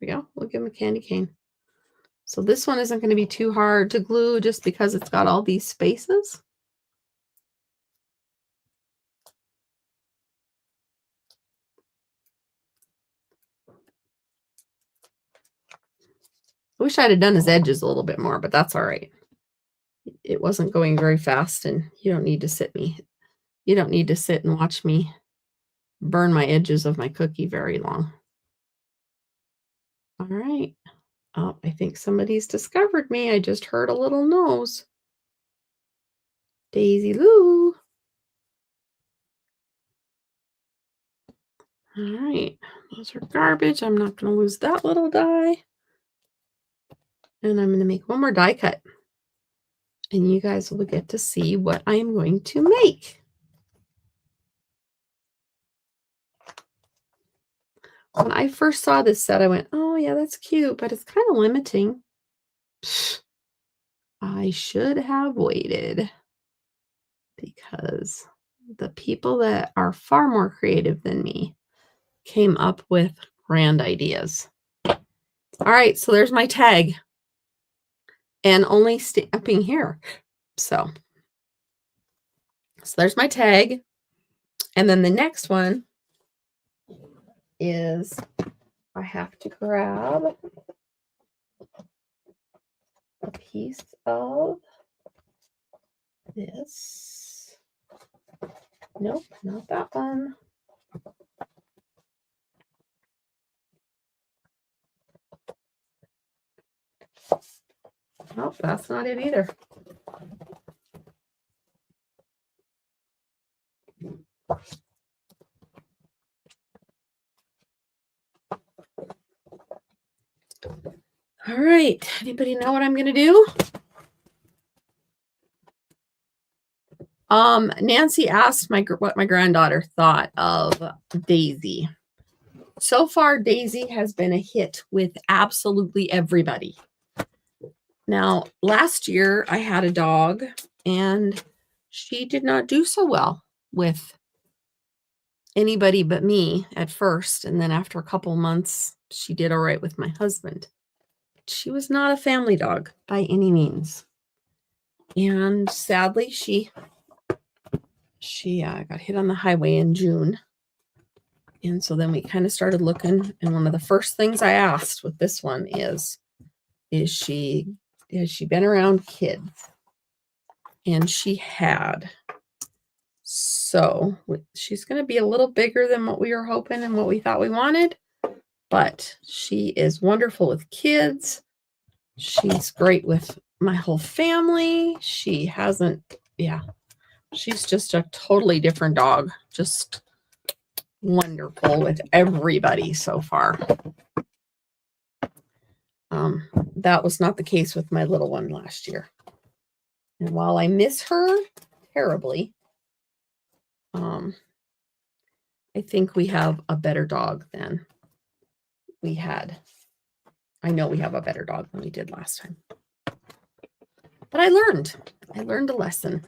There we go. We'll give him a candy cane. So this one isn't going to be too hard to glue just because it's got all these spaces. I wish I'd have done his edges a little bit more, but that's all right. It wasn't going very fast, and you don't need to sit and watch me burn my edges of my cookie very long. All right. Oh, I think somebody's discovered me. I just heard a little nose. Daisy Lou. All right. Those are garbage. I'm not going to lose that little die. And I'm going to make one more die cut. And you guys will get to see what I am going to make. When I first saw this set, I went, oh, yeah, that's cute, but it's kind of limiting. Pfft, I should have waited, because the people that are far more creative than me came up with grand ideas. All right, so there's my tag. And only stamping here. So there's my tag. And then the next one is I have to grab a piece of this. Nope, not that one. Nope, that's not it either. All right, anybody know what I'm going to do? Nancy asked what my granddaughter thought of Daisy. So far, Daisy has been a hit with absolutely everybody. Now, last year I had a dog and she did not do so well with anybody but me at first. And then after a couple months, she did all right with my husband. She was not a family dog by any means. And sadly, she got hit on the highway in June. And so then we kind of started looking. And one of the first things I asked with this one has she been around kids? And she had. So she's going to be a little bigger than what we were hoping and what we thought we wanted. But she is wonderful with kids. She's great with my whole family. She's just a totally different dog. Just wonderful with everybody so far. That was not the case with my little one last year. And while I miss her terribly, I think we have a better dog than we had. I know we have a better dog than we did last time. But I learned a lesson.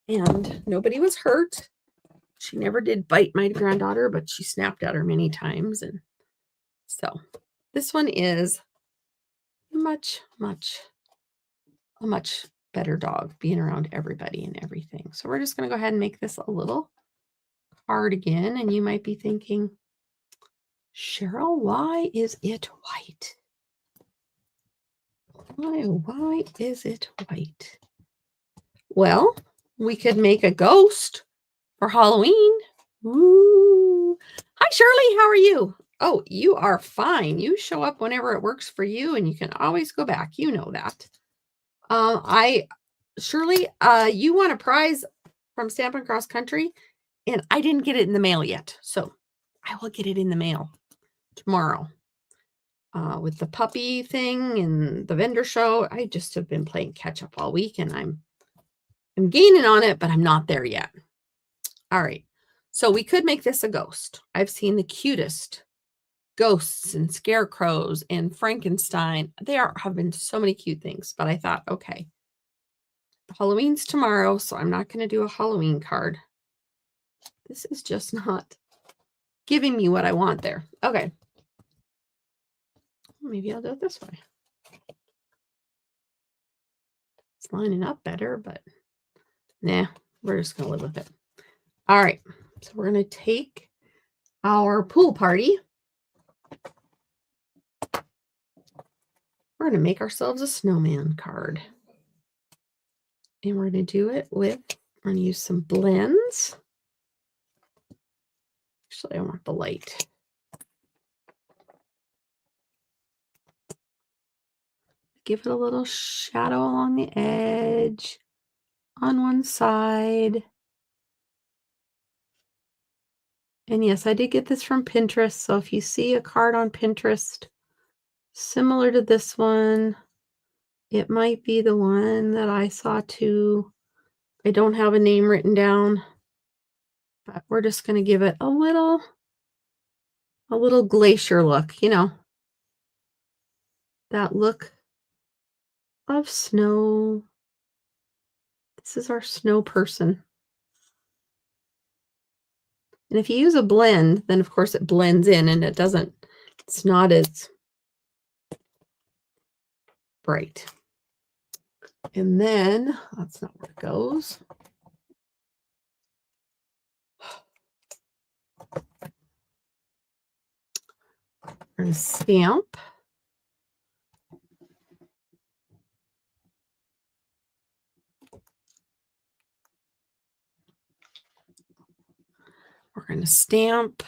And nobody was hurt. She never did bite my granddaughter, but she snapped at her many times. And so this one is much a much better dog being around everybody and everything. So we're just going to go ahead and make this a little cardigan. And you might be thinking, Cheryl, why is it white? Why is it white? Well, we could make a ghost for Halloween. Ooh. Hi, Shirley. How are you? Oh, you are fine. You show up whenever it works for you, and you can always go back. You know that. Shirley, you won a prize from Stampin' Cross Country, and I didn't get it in the mail yet. So I will get it in the mail tomorrow. With the puppy thing and the vendor show, I just have been playing catch up all week, and I'm gaining on it, but I'm not there yet. All right. So we could make this a ghost. I've seen the cutest ghosts and scarecrows and Frankenstein. There have been so many cute things, but I thought, okay, Halloween's tomorrow, so I'm not going to do a Halloween card. This is just not giving me what I want there. Okay. Maybe I'll do it this way. It's lining up better, but nah, we're just going to live with it. All right. So we're going to take our pool party. We're going to make ourselves a snowman card. And we're going to do it with, we're going to use some blends. Actually, I want the light. Give it a little shadow along the edge on one side. And yes, I did get this from Pinterest. So if you see a card on Pinterest similar to this one, it might be the one that I saw too. I don't have a name written down, but we're just going to give it a little glacier look, you know, that look of snow. This is our snow person. And if you use a blend, then of course it blends in and it's not as bright. And then, that's not where it goes. We're going to stamp. We're going to stamp.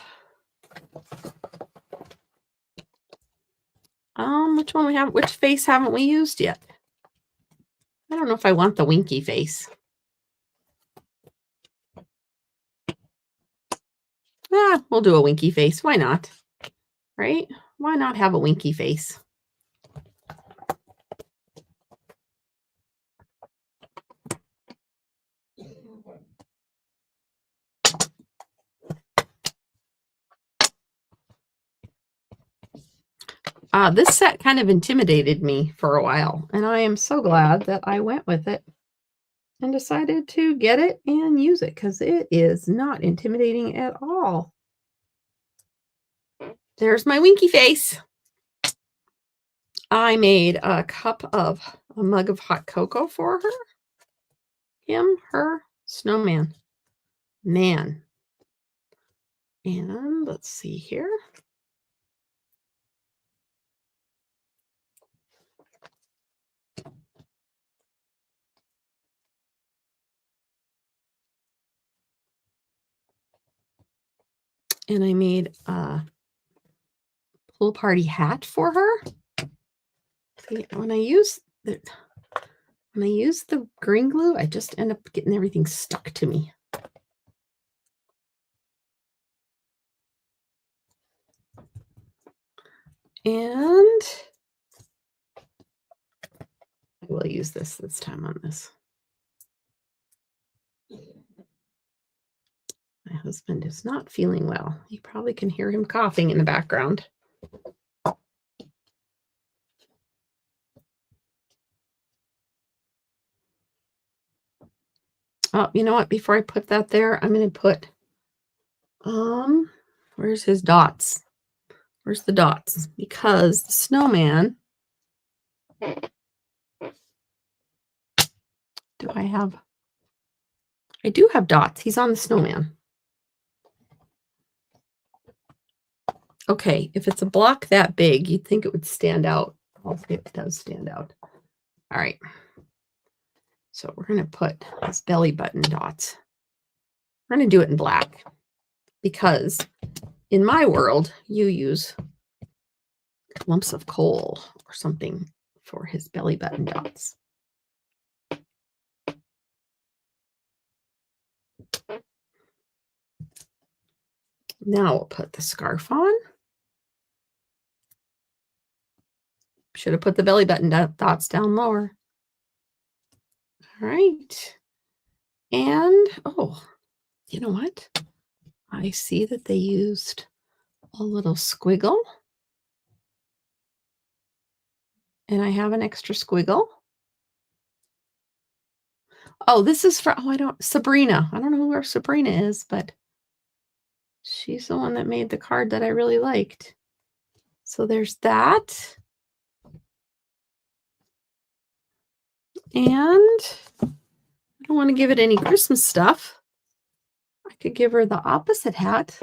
Which one we have? Which face haven't we used yet? I don't know if I want the winky face. We'll do a winky face. Why not? Right? Why not have a winky face? This set kind of intimidated me for a while, and I am so glad that I went with it and decided to get it and use it because it is not intimidating at all. There's my winky face. I made a mug of hot cocoa for her. Him, her, snowman. Man. And let's see here. And I made a pool party hat for her. See, when I use the green glue, I just end up getting everything stuck to me. And I will use this time on this. My husband is not feeling well. You probably can hear him coughing in the background. Oh, you know what? Before I put that there, I'm going to put, where's his dots? Where's the dots? Because the snowman Do I have? I do have dots. He's on the snowman. Okay, if it's a block that big, you'd think it would stand out. Oh, it does stand out. All right. So we're going to put his belly button dots. We're going to do it in black because in my world, you use lumps of coal or something for his belly button dots. Now we'll put the scarf on. Should have put the belly button dots down lower. All right. And, oh, you know what? I see that they used a little squiggle. And I have an extra squiggle. Oh, this is for, Sabrina. I don't know who our Sabrina is, but she's the one that made the card that I really liked. So there's that. And I don't want to give it any Christmas stuff. I could give her the opposite hat.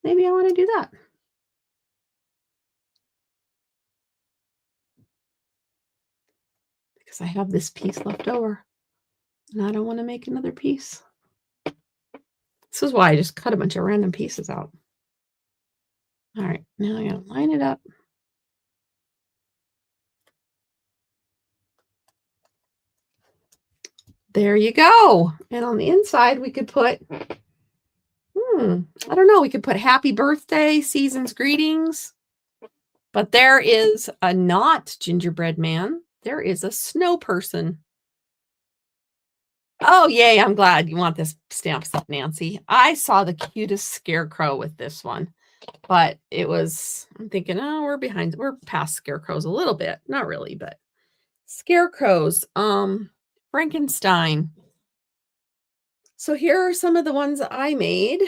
Maybe I want to do that. Because I have this piece left over. And I don't want to make another piece. This is why I just cut a bunch of random pieces out. All right, now I gotta line it up. There you go. And on the inside, we could put, I don't know, we could put happy birthday, season's greetings. But there is a not gingerbread man. There is a snow person. Oh, yay. I'm glad you want this stamp set, Nancy. I saw the cutest scarecrow with this one, but it was, I'm thinking, oh, we're past scarecrows a little bit. Not really, but scarecrows. Frankenstein. So here are some of the ones that I made.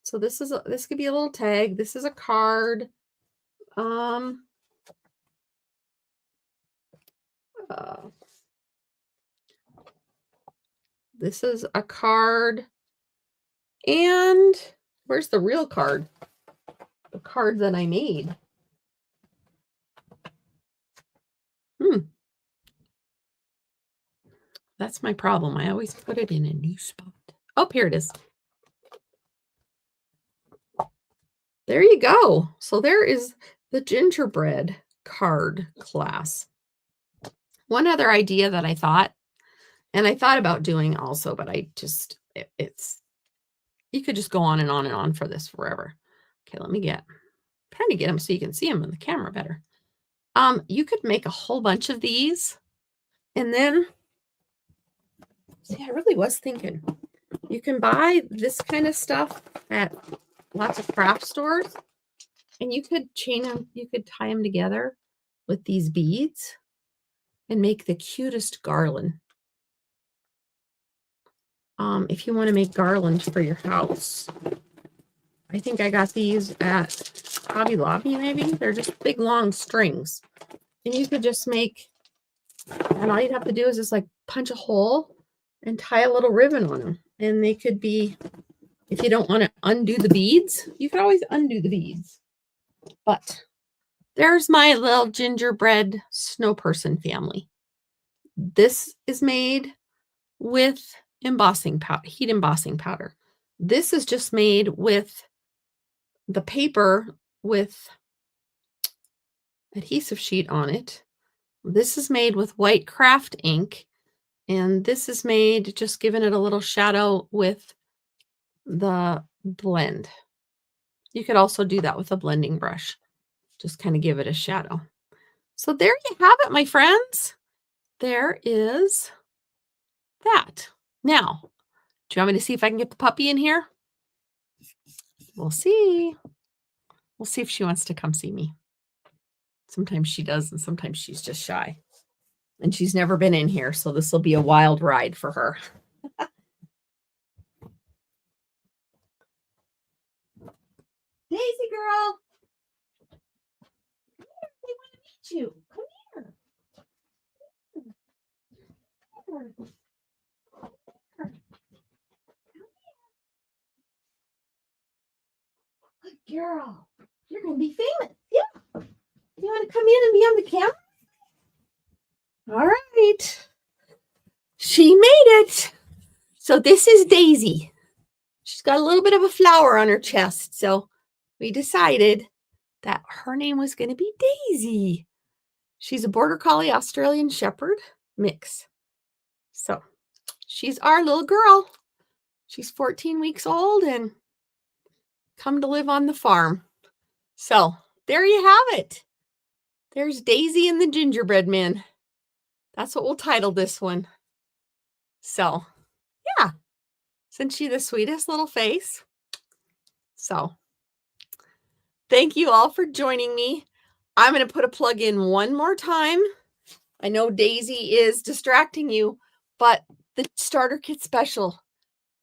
So this could be a little tag. This is a card. This is a card. And where's the real card? The card that I made. That's my problem. I always put it in a new spot. Oh, here it is. There you go. So there is the gingerbread card class. One other idea that I thought, and I thought about doing also, but I just, you could just go on and on and on for this forever. Okay, I'm trying to get them so you can see them in the camera better. You could make a whole bunch of these, and then, see, I really was thinking, you can buy this kind of stuff at lots of craft stores, and you could chain them, you could tie them together with these beads and make the cutest garland. If you want to make garlands for your house. I think I got these at Hobby Lobby, maybe. They're just big, long strings. And you could just make, and all you'd have to do is just like punch a hole and tie a little ribbon on them. And they could be, if you don't want to undo the beads, you could always undo the beads. But there's my little gingerbread snow person family. This is made with embossing powder, heat embossing powder. This is just made with the paper with adhesive sheet on it. This is made with white craft ink, and this is made just giving it a little shadow with the blend. You could also do that with a blending brush, just kind of give it a shadow. So there you have it, my friends. There is that. Now, do you want me to see if I can get the puppy in here? We'll see. We'll see if she wants to come see me. Sometimes she does, and sometimes she's just shy. And she's never been in here, so this will be a wild ride for her. Daisy girl. They want to meet you. Come here. Good girl. You're going to be famous. Yeah. You want to come in and be on the camera? All right. She made it. So this is Daisy. She's got a little bit of a flower on her chest. So we decided that her name was going to be Daisy. She's a Border Collie Australian Shepherd mix. So she's our little girl. She's 14 weeks old and come to live on the farm. So there you have it. There's Daisy and the Gingerbread Man. That's what we'll title this one. So yeah, isn't she the sweetest little face? So thank you all for joining me. I'm going to put a plug in one more time. I know Daisy is distracting you, but the starter kit special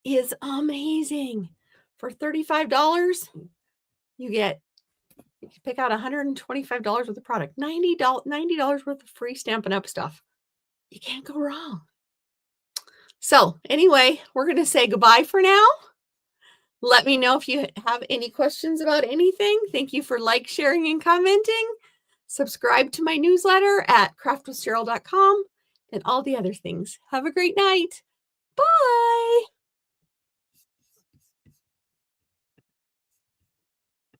is amazing. For $35, you pick out $125 worth of product, $90 worth of free Stampin' Up stuff. You can't go wrong. So anyway, we're going to say goodbye for now. Let me know if you have any questions about anything. Thank you for sharing, and commenting. Subscribe to my newsletter at craftwithcheryl.com and all the other things. Have a great night. Bye.